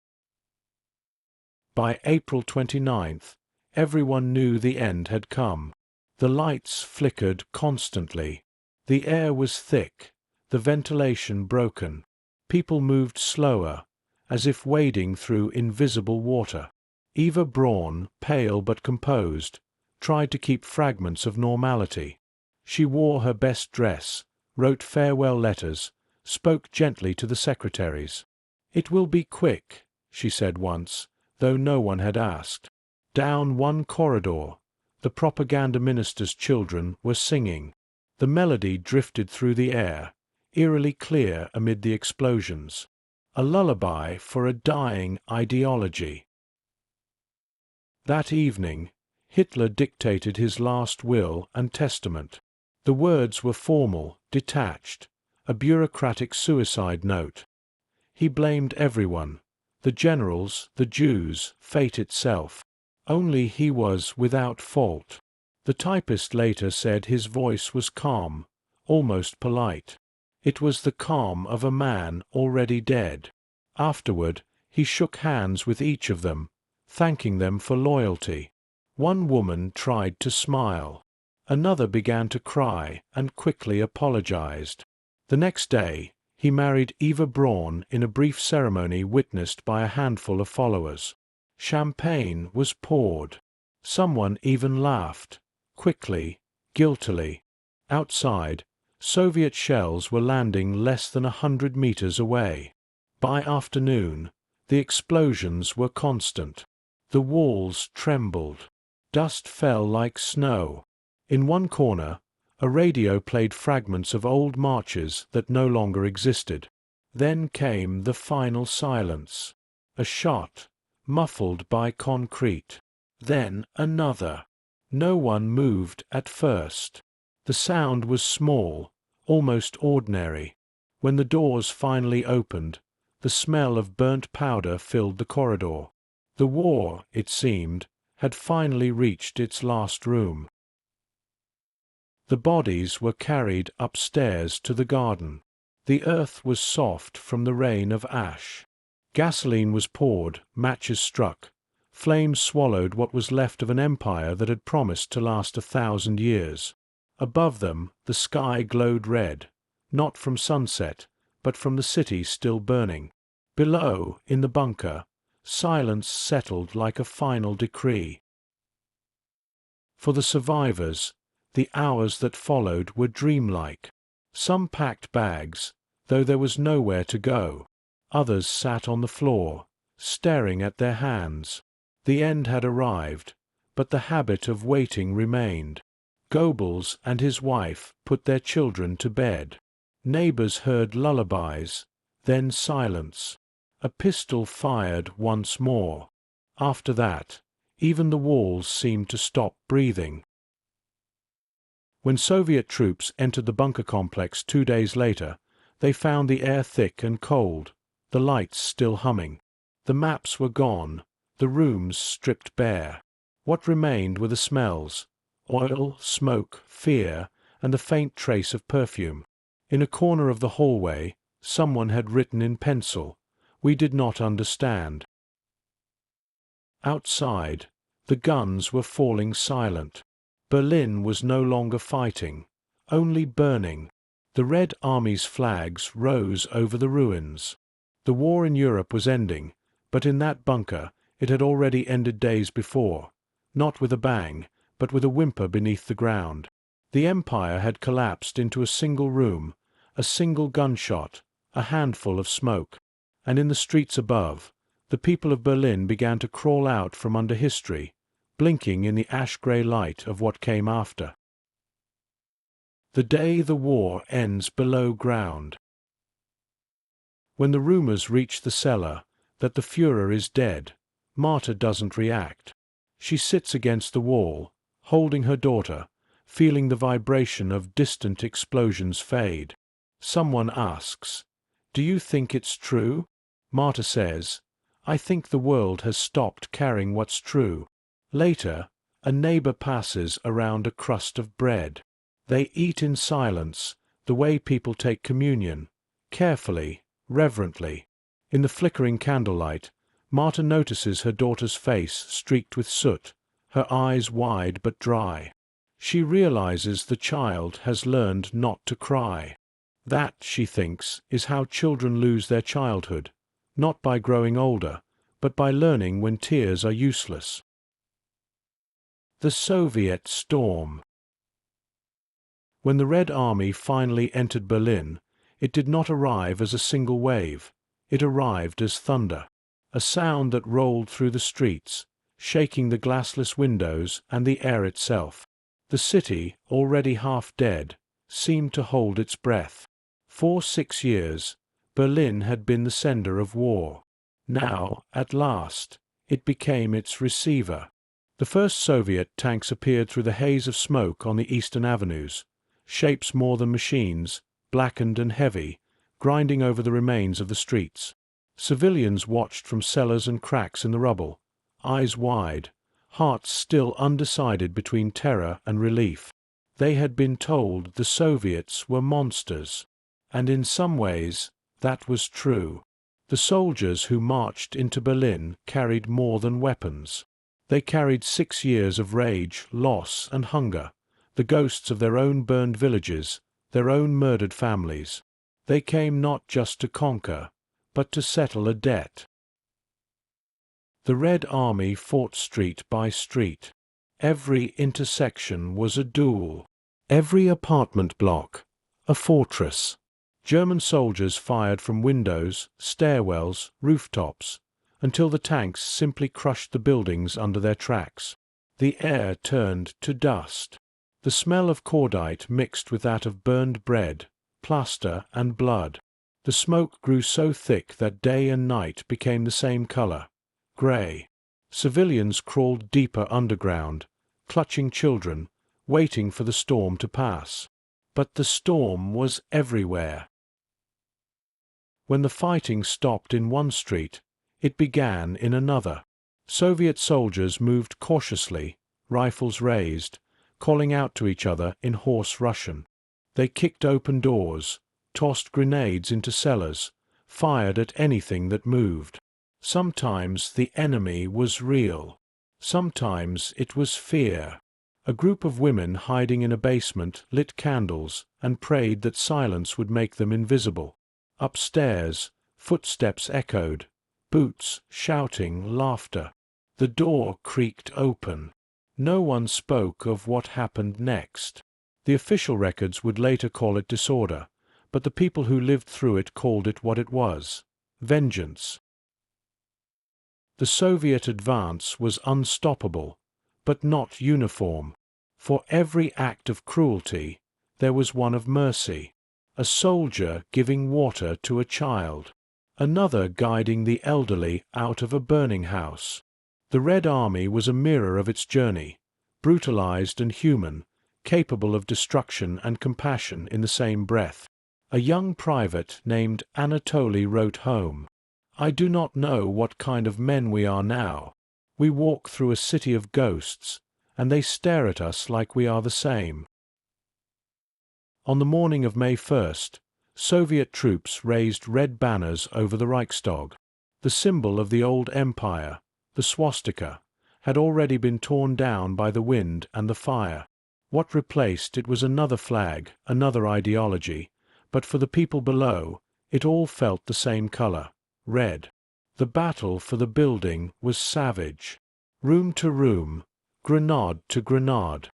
By April 29th, everyone knew the end had come. The lights flickered constantly. The air was thick, the ventilation broken. People moved slower, as if wading through invisible water. Eva Braun, pale but composed, tried to keep fragments of normality. She wore her best dress, wrote farewell letters, spoke gently to the secretaries. "It will be quick," she said once, though no one had asked. Down one corridor, the propaganda minister's children were singing. The melody drifted through the air, eerily clear amid the explosions. A lullaby for a dying ideology. That evening, Hitler dictated his last will and testament. The words were formal, detached, a bureaucratic suicide note. He blamed everyone, the generals, the Jews, fate itself. Only he was without fault. The typist later said his voice was calm, almost polite. It was the calm of a man already dead. Afterward, he shook hands with each of them, thanking them for loyalty. One woman tried to smile. Another began to cry and quickly apologized. The next day, he married Eva Braun in a brief ceremony witnessed by a handful of followers. Champagne was poured. Someone even laughed, quickly, guiltily. Outside, Soviet shells were landing less than 100 meters away. By afternoon, the explosions were constant. The walls trembled. Dust fell like snow. In one corner, a radio played fragments of old marches that no longer existed. Then came the final silence. A shot, muffled by concrete. Then another. No one moved at first. The sound was small, almost ordinary. When the doors finally opened, the smell of burnt powder filled the corridor. The war, it seemed, had finally reached its last room. The bodies were carried upstairs to the garden. The earth was soft from the rain of ash. Gasoline was poured, matches struck. Flames swallowed what was left of an empire that had promised to last 1,000 years. Above them, the sky glowed red, not from sunset, but from the city still burning. Below, in the bunker, silence settled like a final decree. For the survivors, the hours that followed were dreamlike. Some packed bags, though there was nowhere to go. Others sat on the floor, staring at their hands. The end had arrived, but the habit of waiting remained. Goebbels and his wife put their children to bed. Neighbors heard lullabies, then silence. A pistol fired once more. After that, even the walls seemed to stop breathing. When Soviet troops entered the bunker complex 2 days later, they found the air thick and cold, the lights still humming. The maps were gone, the rooms stripped bare. What remained were the smells: oil, smoke, fear, and the faint trace of perfume. In a corner of the hallway, someone had written in pencil, "We did not understand." Outside, the guns were falling silent. Berlin was no longer fighting, only burning. The Red Army's flags rose over the ruins. The war in Europe was ending, but in that bunker it had already ended days before, not with a bang, but with a whimper beneath the ground. The empire had collapsed into a single room, a single gunshot, a handful of smoke. And in the streets above, the people of Berlin began to crawl out from under history, blinking in the ash-grey light of what came after. The day the war ends below ground. When the rumors reach the cellar that the Führer is dead, Marta doesn't react. She sits against the wall, holding her daughter, feeling the vibration of distant explosions fade. Someone asks, "Do you think it's true?" Marta says, "I think the world has stopped caring what's true." Later, a neighbor passes around a crust of bread. They eat in silence, the way people take communion, carefully, reverently. In the flickering candlelight, Marta notices her daughter's face streaked with soot, her eyes wide but dry. She realizes the child has learned not to cry. That, she thinks, is how children lose their childhood, not by growing older, but by learning when tears are useless. The Soviet Storm. When the Red Army finally entered Berlin, it did not arrive as a single wave. It arrived as thunder, a sound that rolled through the streets, shaking the glassless windows and the air itself. The city, already half dead, seemed to hold its breath. For 6 years, Berlin had been the sender of war. Now, at last, it became its receiver. The first Soviet tanks appeared through the haze of smoke on the eastern avenues, shapes more than machines, blackened and heavy, grinding over the remains of the streets. Civilians watched from cellars and cracks in the rubble, eyes wide, hearts still undecided between terror and relief. They had been told the Soviets were monsters, and in some ways that was true. The soldiers who marched into Berlin carried more than weapons. They carried 6 years of rage, loss, and hunger, the ghosts of their own burned villages, their own murdered families. They came not just to conquer, but to settle a debt. The Red Army fought street by street. Every intersection was a duel. Every apartment block, a fortress. German soldiers fired from windows, stairwells, rooftops, until the tanks simply crushed the buildings under their tracks. The air turned to dust. The smell of cordite mixed with that of burned bread, plaster, and blood. The smoke grew so thick that day and night became the same color, gray. Civilians crawled deeper underground, clutching children, waiting for the storm to pass. But the storm was everywhere. When the fighting stopped in one street, it began in another. Soviet soldiers moved cautiously, rifles raised, calling out to each other in hoarse Russian. They kicked open doors, tossed grenades into cellars, fired at anything that moved. Sometimes the enemy was real. Sometimes it was fear. A group of women hiding in a basement lit candles and prayed that silence would make them invisible. Upstairs, footsteps echoed, boots, shouting, laughter. The door creaked open. No one spoke of what happened next. The official records would later call it disorder, but the people who lived through it called it what it was: vengeance. The Soviet advance was unstoppable, but not uniform. For every act of cruelty, there was one of mercy. A soldier giving water to a child, another guiding the elderly out of a burning house. The Red Army was a mirror of its journey, brutalized and human, capable of destruction and compassion in the same breath. A young private named Anatoly wrote home, "I do not know what kind of men we are now. We walk through a city of ghosts, and they stare at us like we are the same." On the morning of May 1st, Soviet troops raised red banners over the Reichstag. The symbol of the old empire, the swastika, had already been torn down by the wind and the fire. What replaced it was another flag, another ideology, but for the people below, it all felt the same color, red. The battle for the building was savage. Room to room, grenade to grenade.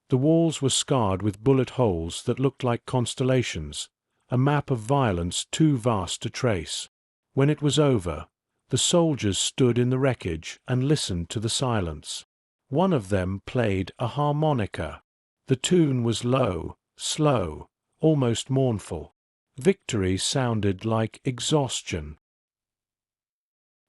The walls were scarred with bullet holes that looked like constellations, a map of violence too vast to trace. When it was over, the soldiers stood in the wreckage and listened to the silence. One of them played a harmonica. The tune was low, slow, almost mournful. Victory sounded like exhaustion.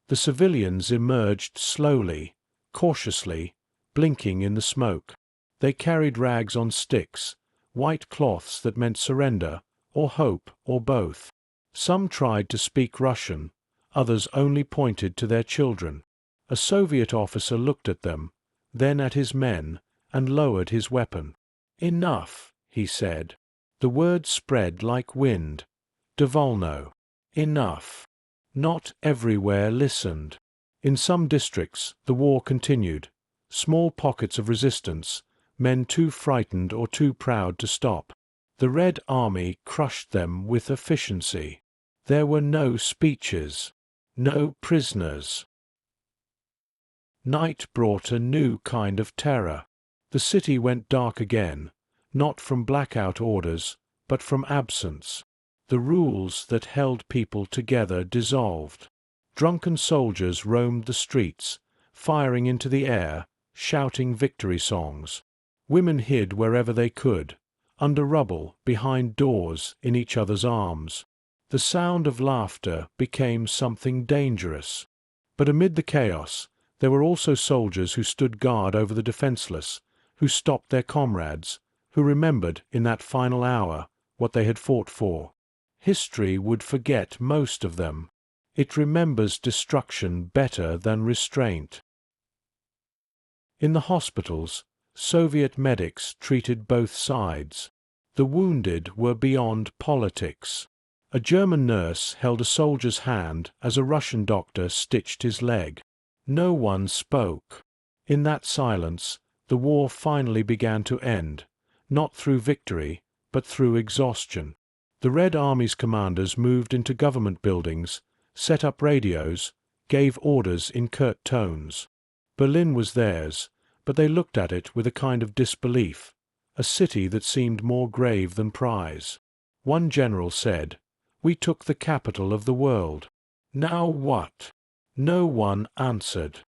The civilians emerged slowly, cautiously, blinking in the smoke. They carried rags on sticks, white cloths that meant surrender, or hope, or both. Some tried to speak Russian, others only pointed to their children. A Soviet officer looked at them, then at his men, and lowered his weapon. "Enough," he said. The word spread like wind. Dovolno. Enough. Not everywhere listened. In some districts the war continued. Small pockets of resistance, men too frightened or too proud to stop. The Red Army crushed them with efficiency. There were no speeches, no prisoners. Night brought a new kind of terror. The city went dark again, not from blackout orders, but from absence. The rules that held people together dissolved. Drunken soldiers roamed the streets, firing into the air, shouting victory songs. Women hid wherever they could, under rubble, behind doors, in each other's arms. The sound of laughter became something dangerous. But amid the chaos, there were also soldiers who stood guard over the defenseless, who stopped their comrades, who remembered in that final hour what they had fought for. History would forget most of them. It remembers destruction better than restraint. In the hospitals, Soviet medics treated both sides. The wounded were beyond politics. A German nurse held a soldier's hand as a Russian doctor stitched his leg. No one spoke. In that silence, the war finally began to end, not through victory, but through exhaustion. The Red Army's commanders moved into government buildings, set up radios, gave orders in curt tones. Berlin was theirs, but they looked at it with a kind of disbelief, a city that seemed more grave than prize. One general said, "We took the capital of the world. Now what?" No one answered.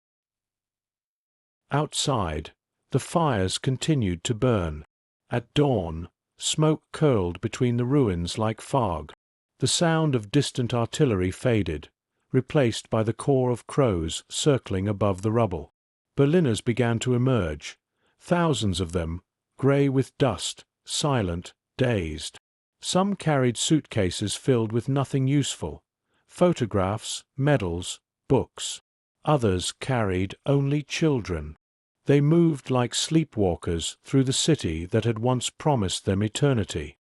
Outside, the fires continued to burn. At dawn, smoke curled between the ruins like fog. The sound of distant artillery faded, replaced by the corps of crows circling above the rubble. Berliners began to emerge, thousands of them, grey with dust, silent, dazed. Some carried suitcases filled with nothing useful, photographs, medals, books. Others carried only children. They moved like sleepwalkers through the city that had once promised them eternity.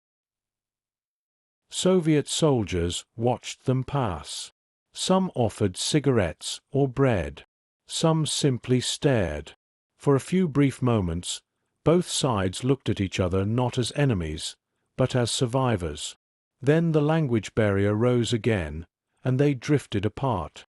Soviet soldiers watched them pass. Some offered cigarettes or bread. Some simply stared. For a few brief moments, both sides looked at each other not as enemies, but as survivors. Then the language barrier rose again, and they drifted apart.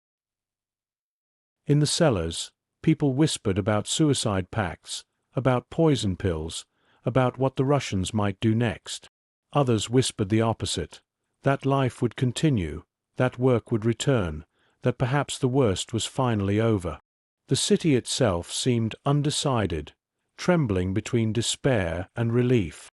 In the cellars, people whispered about suicide pacts, about poison pills, about what the Russians might do next. Others whispered the opposite, that life would continue, that work would return, that perhaps the worst was finally over. The city itself seemed undecided, trembling between despair and relief.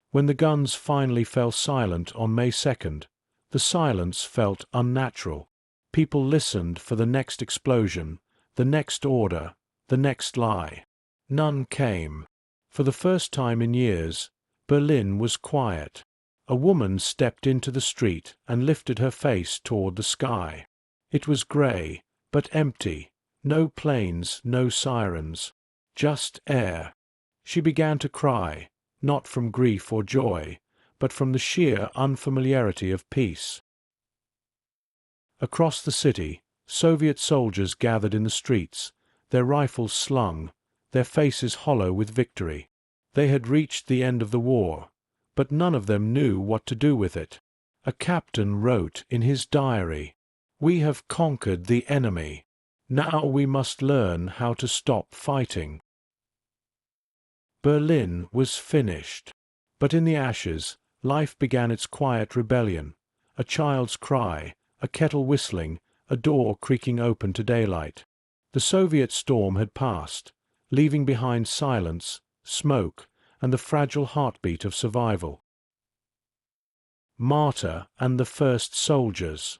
When the guns finally fell silent on May 2nd, the silence felt unnatural. People listened for the next explosion, the next order, the next lie. None came. For the first time in years, Berlin was quiet. A woman stepped into the street and lifted her face toward the sky. It was grey, but empty. No planes, no sirens. Just air. She began to cry, not from grief or joy, but from the sheer unfamiliarity of peace. Across the city, Soviet soldiers gathered in the streets, their rifles slung, their faces hollow with victory. They had reached the end of the war, but none of them knew what to do with it. A captain wrote in his diary, "We have conquered the enemy. Now we must learn how to stop fighting." Berlin was finished. But in the ashes, life began its quiet rebellion. A child's cry, a kettle whistling, a door creaking open to daylight. The Soviet storm had passed, leaving behind silence, smoke, and the fragile heartbeat of survival. Marta and the first soldiers.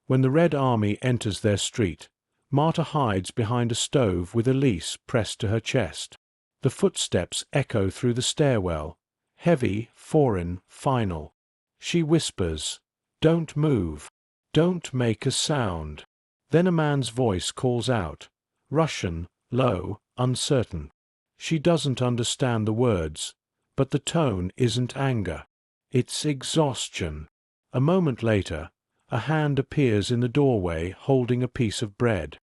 When the Red Army enters their street, Marta hides behind a stove with Elise pressed to her chest. The footsteps echo through the stairwell, heavy, foreign, final. She whispers, "Don't move. Don't make a sound." Then a man's voice calls out, Russian, low, uncertain. She doesn't understand the words, but the tone isn't anger. It's exhaustion. A moment later, a hand appears in the doorway holding a piece of bread.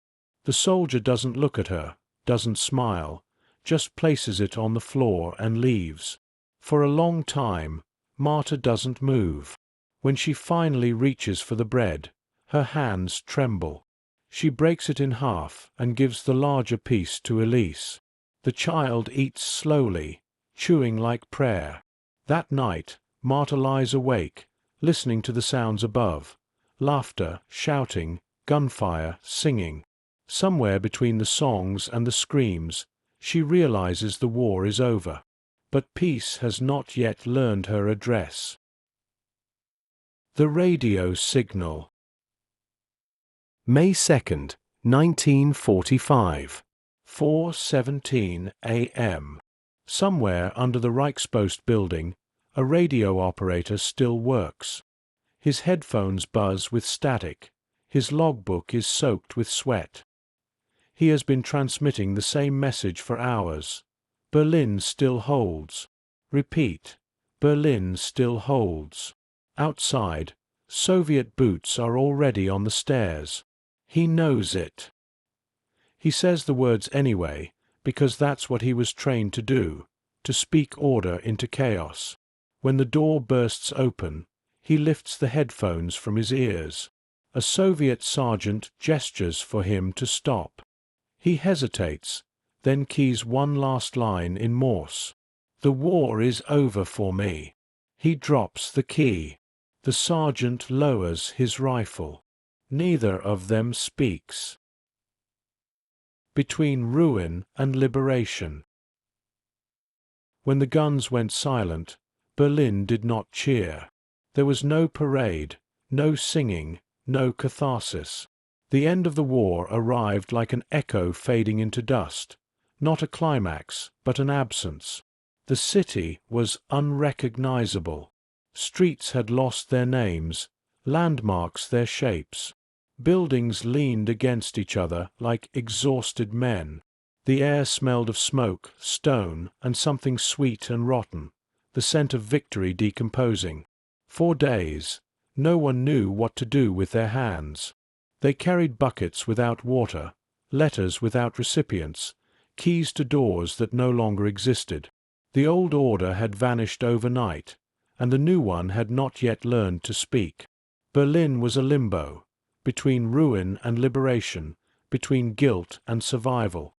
The soldier doesn't look at her, doesn't smile, just places it on the floor and leaves. For a long time, Marta doesn't move. When she finally reaches for the bread, her hands tremble. She breaks it in half and gives the larger piece to Elise. The child eats slowly, chewing like prayer. That night, Marta lies awake, listening to the sounds above. Laughter, shouting, gunfire, singing. Somewhere between the songs and the screams, she realizes the war is over. But peace has not yet learned her address. The radio signal. May 2nd, 1945. 4:17 a.m. Somewhere under the Reichspost building, a radio operator still works. His headphones buzz with static. His logbook is soaked with sweat. He has been transmitting the same message for hours. Berlin still holds. Repeat. Berlin still holds. Outside, Soviet boots are already on the stairs. He knows it. He says the words anyway, because that's what he was trained to do, to speak order into chaos. When the door bursts open, he lifts the headphones from his ears. A Soviet sergeant gestures for him to stop. He hesitates, then keys one last line in Morse. "The war is over for me." He drops the key. The sergeant lowers his rifle. Neither of them speaks. Between ruin and liberation. When the guns went silent, Berlin did not cheer. There was no parade, no singing, no catharsis. The end of the war arrived like an echo fading into dust, not a climax, but an absence. The city was unrecognizable. Streets had lost their names, landmarks their shapes. Buildings leaned against each other like exhausted men. The air smelled of smoke, stone, and something sweet and rotten, the scent of victory decomposing. For days, no one knew what to do with their hands. They carried buckets without water, letters without recipients, keys to doors that no longer existed. The old order had vanished overnight, and the new one had not yet learned to speak. Berlin was a limbo, between ruin and liberation, between guilt and survival.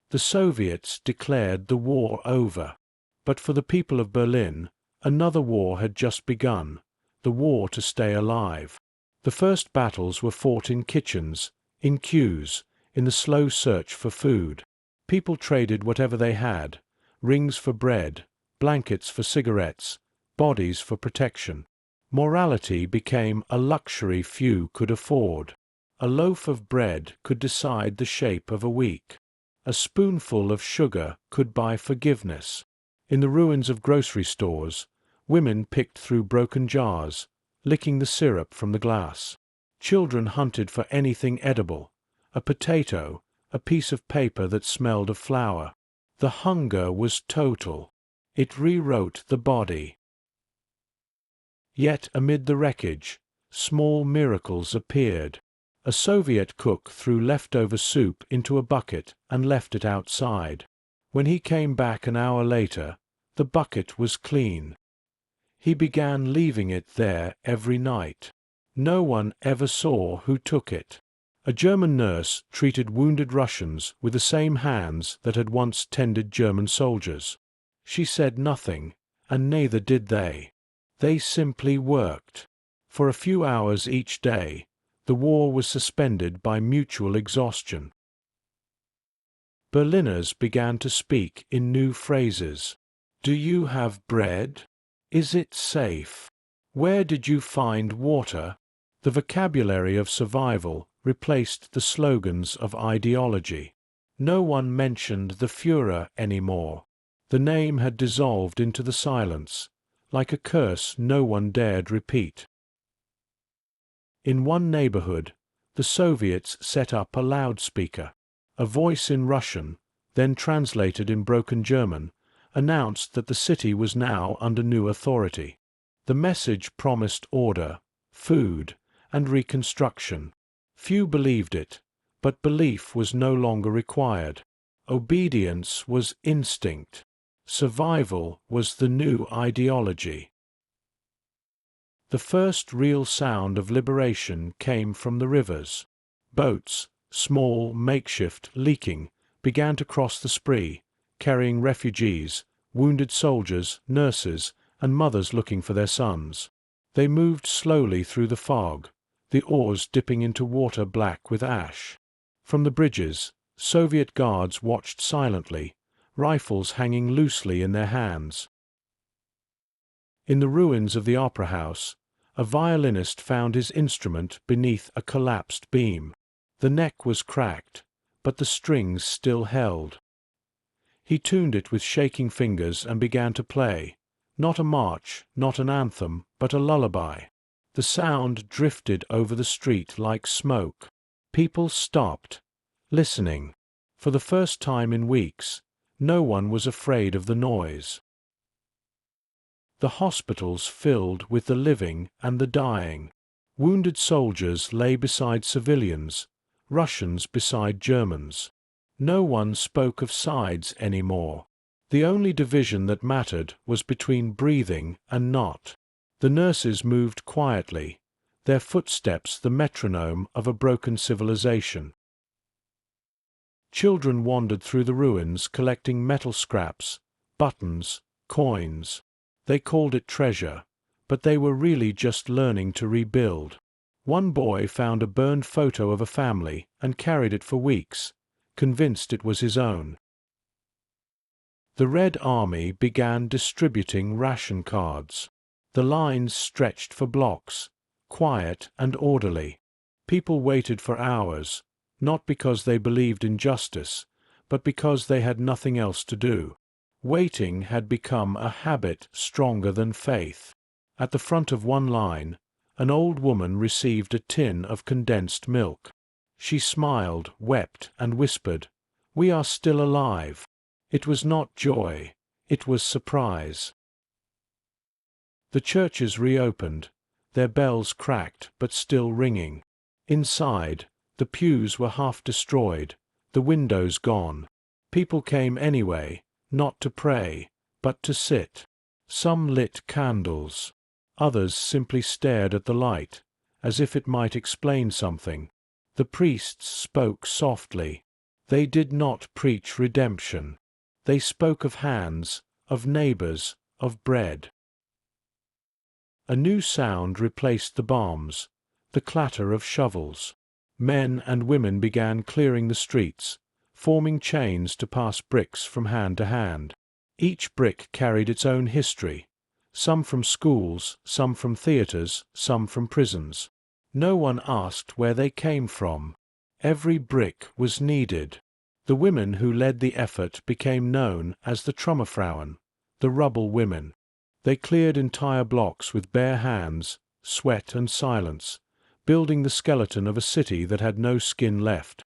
The Soviets declared the war over. But for the people of Berlin, another war had just begun, the war to stay alive. The first battles were fought in kitchens, in queues, in the slow search for food. People traded whatever they had, rings for bread, blankets for cigarettes, bodies for protection. Morality became a luxury few could afford. A loaf of bread could decide the shape of a week. A spoonful of sugar could buy forgiveness. In the ruins of grocery stores, women picked through broken jars, licking the syrup from the glass. Children hunted for anything edible, a potato, a piece of paper that smelled of flour. The hunger was total. It rewrote the body. Yet amid the wreckage, small miracles appeared. A Soviet cook threw leftover soup into a bucket and left it outside. When he came back an hour later, the bucket was clean. He began leaving it there every night. No one ever saw who took it. A German nurse treated wounded Russians with the same hands that had once tended German soldiers. She said nothing, and neither did they. They simply worked. For a few hours each day, the war was suspended by mutual exhaustion. Berliners began to speak in new phrases. "Do you have bread? Is it safe? Where did you find water?" The vocabulary of survival replaced the slogans of ideology. No one mentioned the Führer anymore. The name had dissolved into the silence, like a curse no one dared repeat. In one neighborhood, the Soviets set up a loudspeaker. A voice in Russian, then translated in broken German, announced that the city was now under new authority. The message promised order, food, and reconstruction. Few believed it, but belief was no longer required. Obedience was instinct. Survival was the new ideology. The first real sound of liberation came from the rivers. Boats, small, makeshift, leaking, began to cross the Spree, carrying refugees, wounded soldiers, nurses, and mothers looking for their sons. They moved slowly through the fog, the oars dipping into water black with ash. From the bridges, Soviet guards watched silently, rifles hanging loosely in their hands. In the ruins of the opera house, a violinist found his instrument beneath a collapsed beam. The neck was cracked, but the strings still held. He tuned it with shaking fingers and began to play, not a march, not an anthem, but a lullaby. The sound drifted over the street like smoke. People stopped, listening. For the first time in weeks, no one was afraid of the noise. The hospitals filled with the living and the dying. Wounded soldiers lay beside civilians, Russians beside Germans. No one spoke of sides anymore. The only division that mattered was between breathing and not. The nurses moved quietly, their footsteps the metronome of a broken civilization. Children wandered through the ruins collecting metal scraps, buttons, coins. They called it treasure, but they were really just learning to rebuild. One boy found a burned photo of a family and carried it for weeks, convinced it was his own. The Red Army began distributing ration cards. The lines stretched for blocks, quiet and orderly. People waited for hours, not because they believed in justice, but because they had nothing else to do. Waiting had become a habit stronger than faith. At the front of one line, an old woman received a tin of condensed milk. She smiled, wept, and whispered, "We are still alive." It was not joy, it was surprise. The churches reopened, their bells cracked but still ringing. Inside, the pews were half destroyed, the windows gone. People came anyway, not to pray, but to sit. Some lit candles. Others simply stared at the light, as if it might explain something. The priests spoke softly. They did not preach redemption. They spoke of hands, of neighbors, of bread. A new sound replaced the bombs, the clatter of shovels. Men and women began clearing the streets, forming chains to pass bricks from hand to hand. Each brick carried its own history, some from schools, some from theaters, some from prisons. No one asked where they came from. Every brick was needed. The women who led the effort became known as the Trümmerfrauen, the rubble women. They cleared entire blocks with bare hands, sweat and silence, building the skeleton of a city that had no skin left.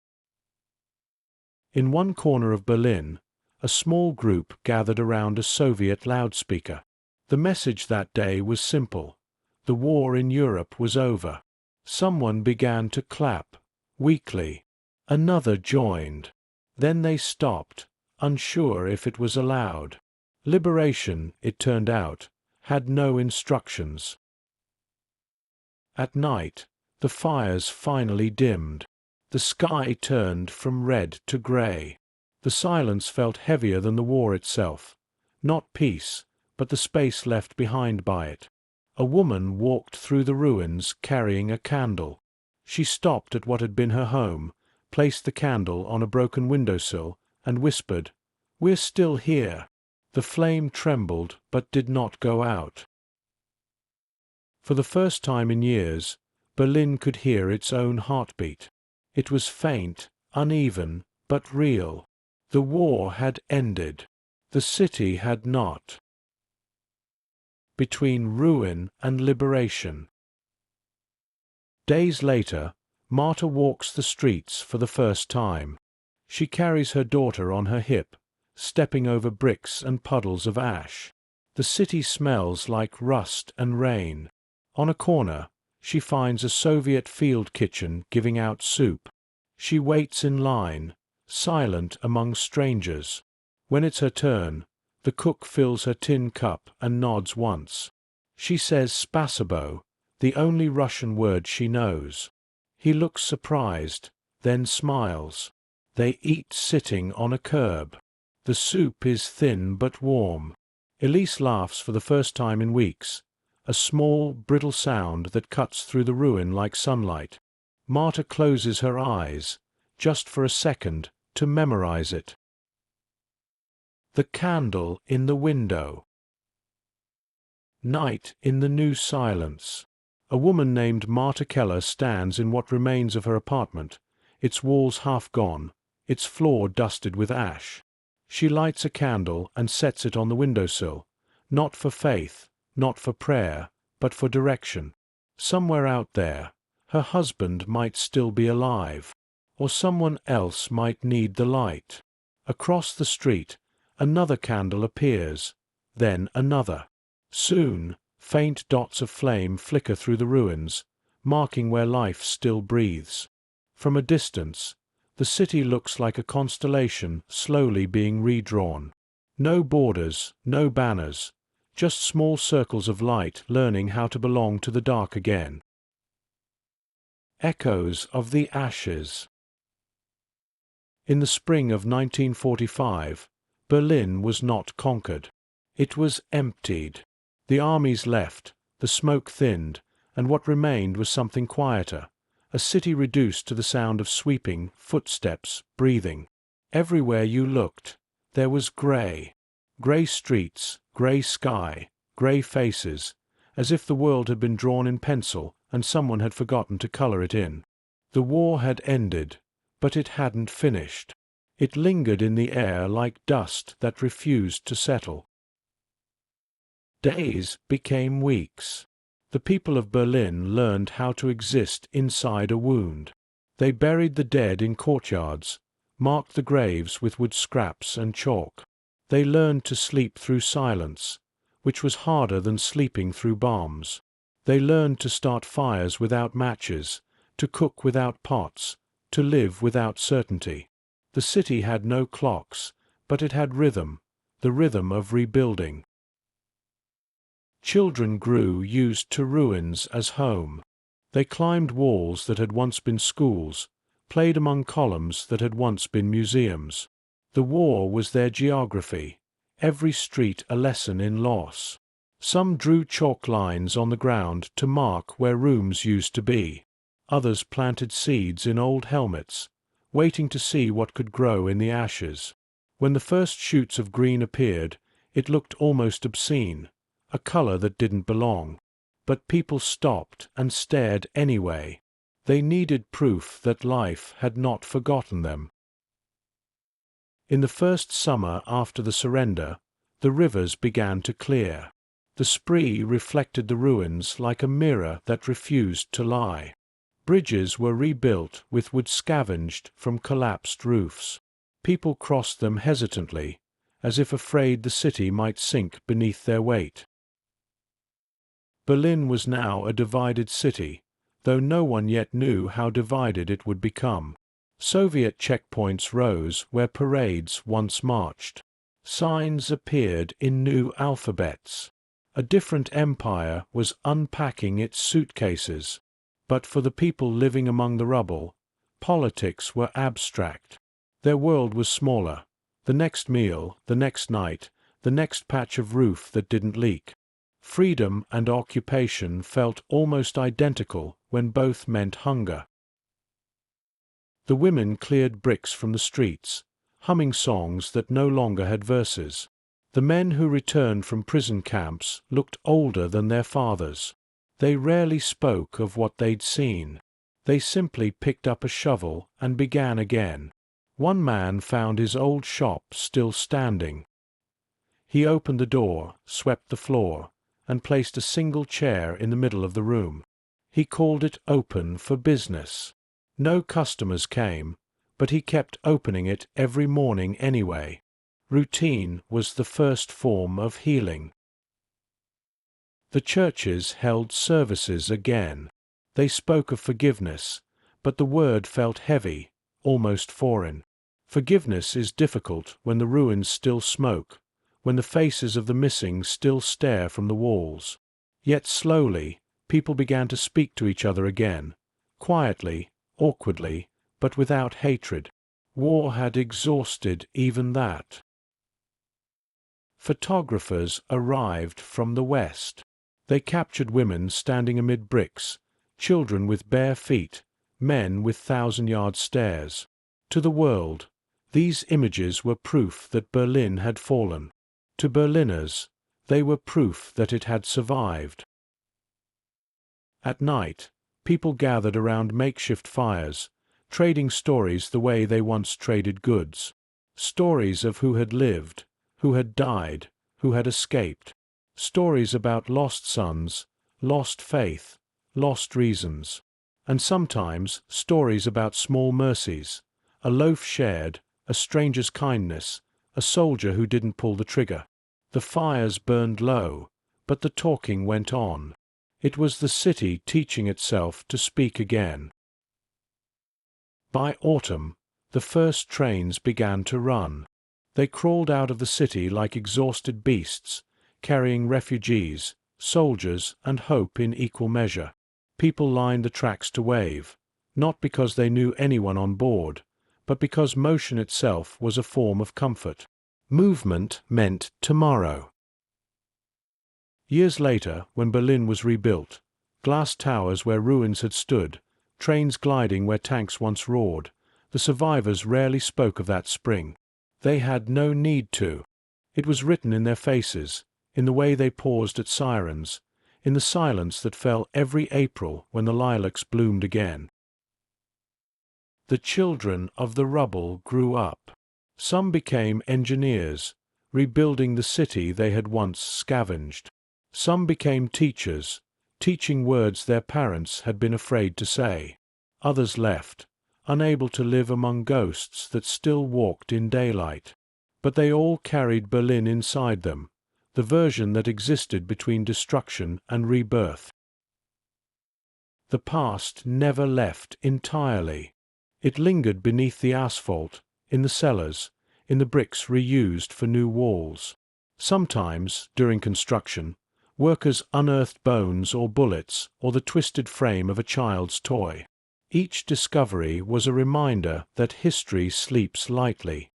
In one corner of Berlin, a small group gathered around a Soviet loudspeaker. The message that day was simple. The war in Europe was over. Someone began to clap, weakly. Another joined. Then they stopped, unsure if it was allowed. Liberation, it turned out, had no instructions. At night, the fires finally dimmed. The sky turned from red to gray. The silence felt heavier than the war itself. Not peace, but the space left behind by it. A woman walked through the ruins carrying a candle. She stopped at what had been her home, placed the candle on a broken windowsill, and whispered, "We're still here." The flame trembled but did not go out. For the first time in years, Berlin could hear its own heartbeat. It was faint, uneven, but real. The war had ended. The city had not. Between ruin and liberation. Days later, Marta walks the streets for the first time. She carries her daughter on her hip, stepping over bricks and puddles of ash. The city smells like rust and rain. On a corner, she finds a Soviet field kitchen giving out soup. She waits in line, silent among strangers. When it's her turn, the cook fills her tin cup and nods once. She says spasibo, the only Russian word she knows. He looks surprised, then smiles. They eat sitting on a curb. The soup is thin but warm. Elise laughs for the first time in weeks, a small, brittle sound that cuts through the ruin like sunlight. Marta closes her eyes, just for a second, to memorize it. The candle in the window. Night in the new silence. A woman named Marta Keller stands in what remains of her apartment, its walls half gone, its floor dusted with ash. She lights a candle and sets it on the windowsill, not for faith, not for prayer, but for direction. Somewhere out there, her husband might still be alive, or someone else might need the light. Across the street, another candle appears, then another. Soon, faint dots of flame flicker through the ruins, marking where life still breathes. From a distance, the city looks like a constellation slowly being redrawn. No borders, no banners, just small circles of light learning how to belong to the dark again. Echoes of the ashes. In the spring of 1945, Berlin was not conquered. It was emptied. The armies left, the smoke thinned, and what remained was something quieter, a city reduced to the sound of sweeping, footsteps, breathing. Everywhere you looked, there was grey. Grey streets, grey sky, grey faces, as if the world had been drawn in pencil and someone had forgotten to colour it in. The war had ended, but it hadn't finished. It lingered in the air like dust that refused to settle. Days became weeks. The people of Berlin learned how to exist inside a wound. They buried the dead in courtyards, marked the graves with wood scraps and chalk. They learned to sleep through silence, which was harder than sleeping through bombs. They learned to start fires without matches, to cook without pots, to live without certainty. The city had no clocks, but it had rhythm, the rhythm of rebuilding. Children grew used to ruins as home. They climbed walls that had once been schools, played among columns that had once been museums. The war was their geography, every street a lesson in loss. Some drew chalk lines on the ground to mark where rooms used to be. Others planted seeds in old helmets, waiting to see what could grow in the ashes. When the first shoots of green appeared, it looked almost obscene, a color that didn't belong. But people stopped and stared anyway. They needed proof that life had not forgotten them. In the first summer after the surrender, the rivers began to clear. The Spree reflected the ruins like a mirror that refused to lie. Bridges were rebuilt with wood scavenged from collapsed roofs. People crossed them hesitantly, as if afraid the city might sink beneath their weight. Berlin was now a divided city, though no one yet knew how divided it would become. Soviet checkpoints rose where parades once marched. Signs appeared in new alphabets. A different empire was unpacking its suitcases. But for the people living among the rubble, politics were abstract. Their world was smaller. The next meal, the next night, the next patch of roof that didn't leak. Freedom and occupation felt almost identical when both meant hunger. The women cleared bricks from the streets, humming songs that no longer had verses. The men who returned from prison camps looked older than their fathers. They rarely spoke of what they'd seen. They simply picked up a shovel and began again. One man found his old shop still standing. He opened the door, swept the floor, and placed a single chair in the middle of the room. He called it open for business. No customers came, but he kept opening it every morning anyway. Routine was the first form of healing. The churches held services again. They spoke of forgiveness, but the word felt heavy, almost foreign. Forgiveness is difficult when the ruins still smoke, when the faces of the missing still stare from the walls. Yet slowly, people began to speak to each other again, quietly, awkwardly, but without hatred. War had exhausted even that. Photographers arrived from the West. They captured women standing amid bricks, children with bare feet, men with thousand-yard stares. To the world, these images were proof that Berlin had fallen. To Berliners, they were proof that it had survived. At night, people gathered around makeshift fires, trading stories the way they once traded goods. Stories of who had lived, who had died, who had escaped. Stories about lost sons, lost faith, lost reasons. And sometimes stories about small mercies, a loaf shared, a stranger's kindness, a soldier who didn't pull the trigger. The fires burned low, but the talking went on. It was the city teaching itself to speak again. By autumn, the first trains began to run. They crawled out of the city like exhausted beasts, carrying refugees, soldiers, and hope in equal measure. People lined the tracks to wave, not because they knew anyone on board, but because motion itself was a form of comfort. Movement meant tomorrow. Years later, when Berlin was rebuilt, glass towers where ruins had stood, trains gliding where tanks once roared, the survivors rarely spoke of that spring. They had no need to. It was written in their faces, in the way they paused at sirens, in the silence that fell every April when the lilacs bloomed again. The children of the rubble grew up. Some became engineers, rebuilding the city they had once scavenged. Some became teachers, teaching words their parents had been afraid to say. Others left, unable to live among ghosts that still walked in daylight. But they all carried Berlin inside them, the version that existed between destruction and rebirth. The past never left entirely. It lingered beneath the asphalt, in the cellars, in the bricks reused for new walls. Sometimes, during construction, workers unearthed bones or bullets or the twisted frame of a child's toy. Each discovery was a reminder that history sleeps lightly.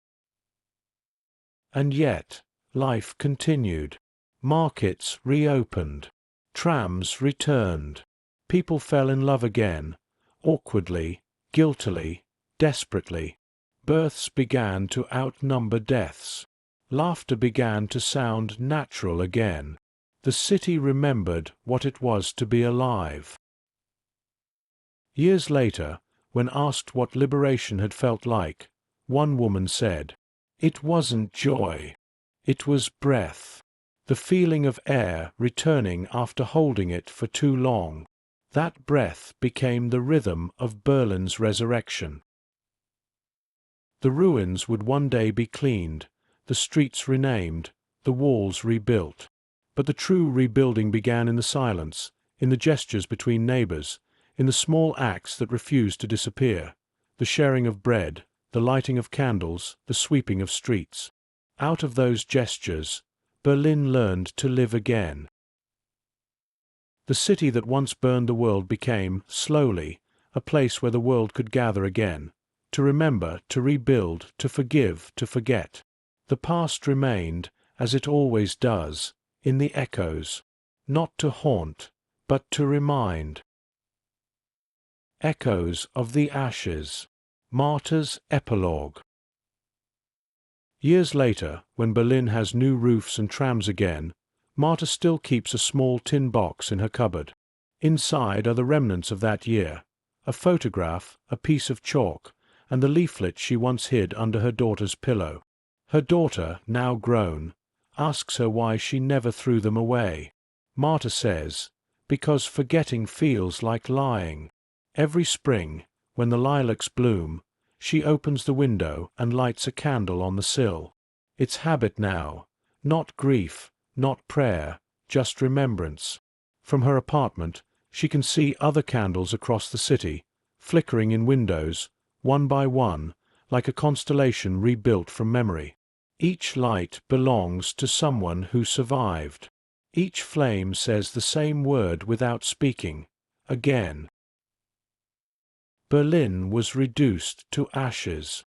And yet, life continued. Markets reopened. Trams returned. People fell in love again, awkwardly, guiltily, desperately. Births began to outnumber deaths. Laughter began to sound natural again. The city remembered what it was to be alive. Years later, when asked what liberation had felt like, one woman said, "It wasn't joy. It was breath. The feeling of air returning after holding it for too long. That breath became the rhythm of Berlin's resurrection." The ruins would one day be cleaned, the streets renamed, the walls rebuilt. But the true rebuilding began in the silence, in the gestures between neighbors, in the small acts that refused to disappear, the sharing of bread, the lighting of candles, the sweeping of streets. Out of those gestures, Berlin learned to live again. The city that once burned the world became, slowly, a place where the world could gather again, to remember, to rebuild, to forgive, to forget. The past remained, as it always does, in the echoes, not to haunt, but to remind. Echoes of the Ashes. Marta's Epilogue. Years later, when Berlin has new roofs and trams again, Marta still keeps a small tin box in her cupboard. Inside are the remnants of that year, a photograph, a piece of chalk, and the leaflet she once hid under her daughter's pillow. Her daughter, now grown, asks her why she never threw them away. Marta says, "Because forgetting feels like lying." Every spring, when the lilacs bloom, she opens the window and lights a candle on the sill. It's habit now, not grief, not prayer, just remembrance. From her apartment, she can see other candles across the city, flickering in windows, one by one, like a constellation rebuilt from memory. Each light belongs to someone who survived. Each flame says the same word without speaking, again. Berlin was reduced to ashes.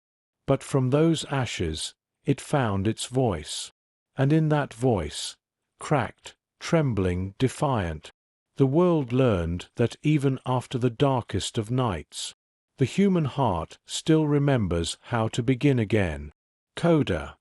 But from those ashes, it found its voice. And in that voice, cracked, trembling, defiant, the world learned that even after the darkest of nights, the human heart still remembers how to begin again. Coda.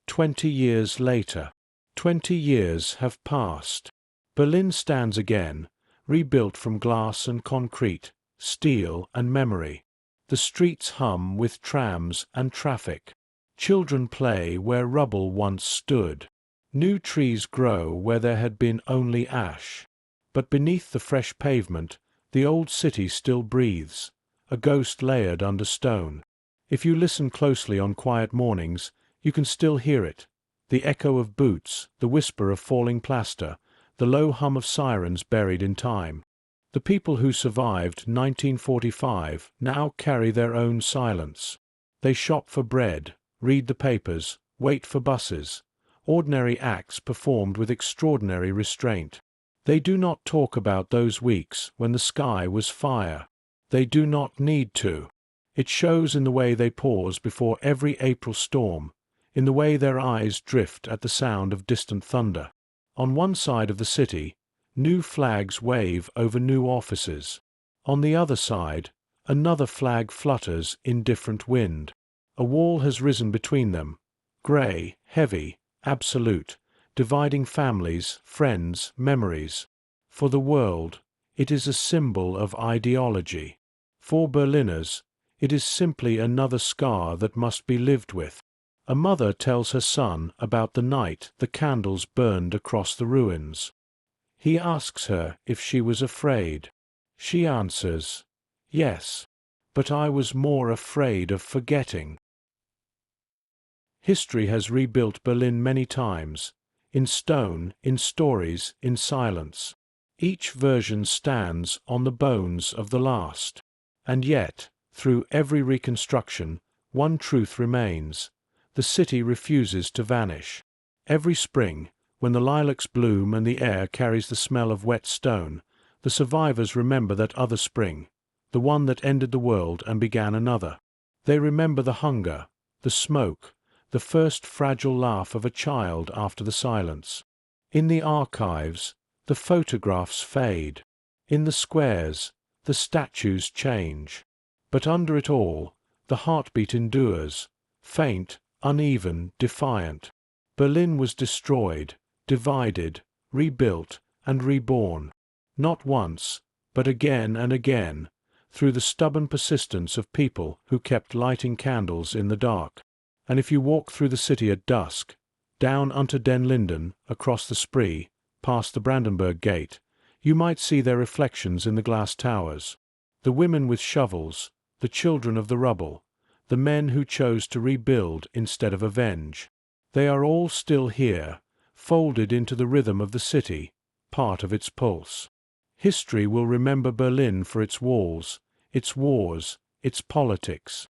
20 years later. 20 years have passed. Berlin stands again, rebuilt from glass and concrete, steel and memory. The streets hum with trams and traffic. Children play where rubble once stood. New trees grow where there had been only ash. But beneath the fresh pavement, the old city still breathes, a ghost layered under stone. If you listen closely on quiet mornings, you can still hear it. The echo of boots, the whisper of falling plaster, the low hum of sirens buried in time. The people who survived 1945 now carry their own silence. They shop for bread, read the papers, wait for buses, ordinary acts performed with extraordinary restraint. They do not talk about those weeks when the sky was fire. They do not need to. It shows in the way they pause before every April storm, in the way their eyes drift at the sound of distant thunder. On one side of the city, new flags wave over new offices. On the other side, another flag flutters in different wind. A wall has risen between them, grey, heavy, absolute, dividing families, friends, memories. For the world, it is a symbol of ideology. For Berliners, it is simply another scar that must be lived with. A mother tells her son about the night the candles burned across the ruins. He asks her if she was afraid. She answers, "Yes, but I was more afraid of forgetting." History has rebuilt Berlin many times, in stone, in stories, in silence. Each version stands on the bones of the last. And yet, through every reconstruction, one truth remains. The city refuses to vanish. Every spring, when the lilacs bloom and the air carries the smell of wet stone, the survivors remember that other spring, the one that ended the world and began another. They remember the hunger, the smoke, the first fragile laugh of a child after the silence. In the archives, the photographs fade. In the squares, the statues change. But under it all, the heartbeat endures, faint, uneven, defiant. Berlin was destroyed, divided, rebuilt, and reborn. Not once, but again and again, through the stubborn persistence of people who kept lighting candles in the dark. And if you walk through the city at dusk, down unto Den Linden, across the Spree, past the Brandenburg Gate, you might see their reflections in the glass towers. The women with shovels, the children of the rubble, the men who chose to rebuild instead of avenge. They are all still here, folded into the rhythm of the city, part of its pulse. History will remember Berlin for its walls, its wars, its politics.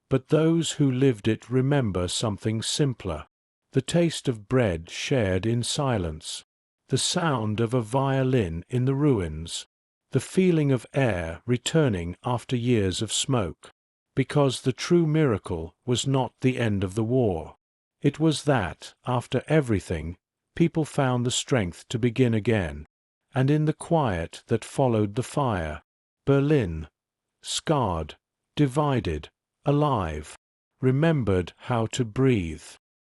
But those who lived it remember something simpler. The taste of bread shared in silence, the sound of a violin in the ruins, the feeling of air returning after years of smoke. Because the true miracle was not the end of the war. It was that, after everything, people found the strength to begin again. And in the quiet that followed the fire, Berlin, scarred, divided, alive, remembered how to breathe.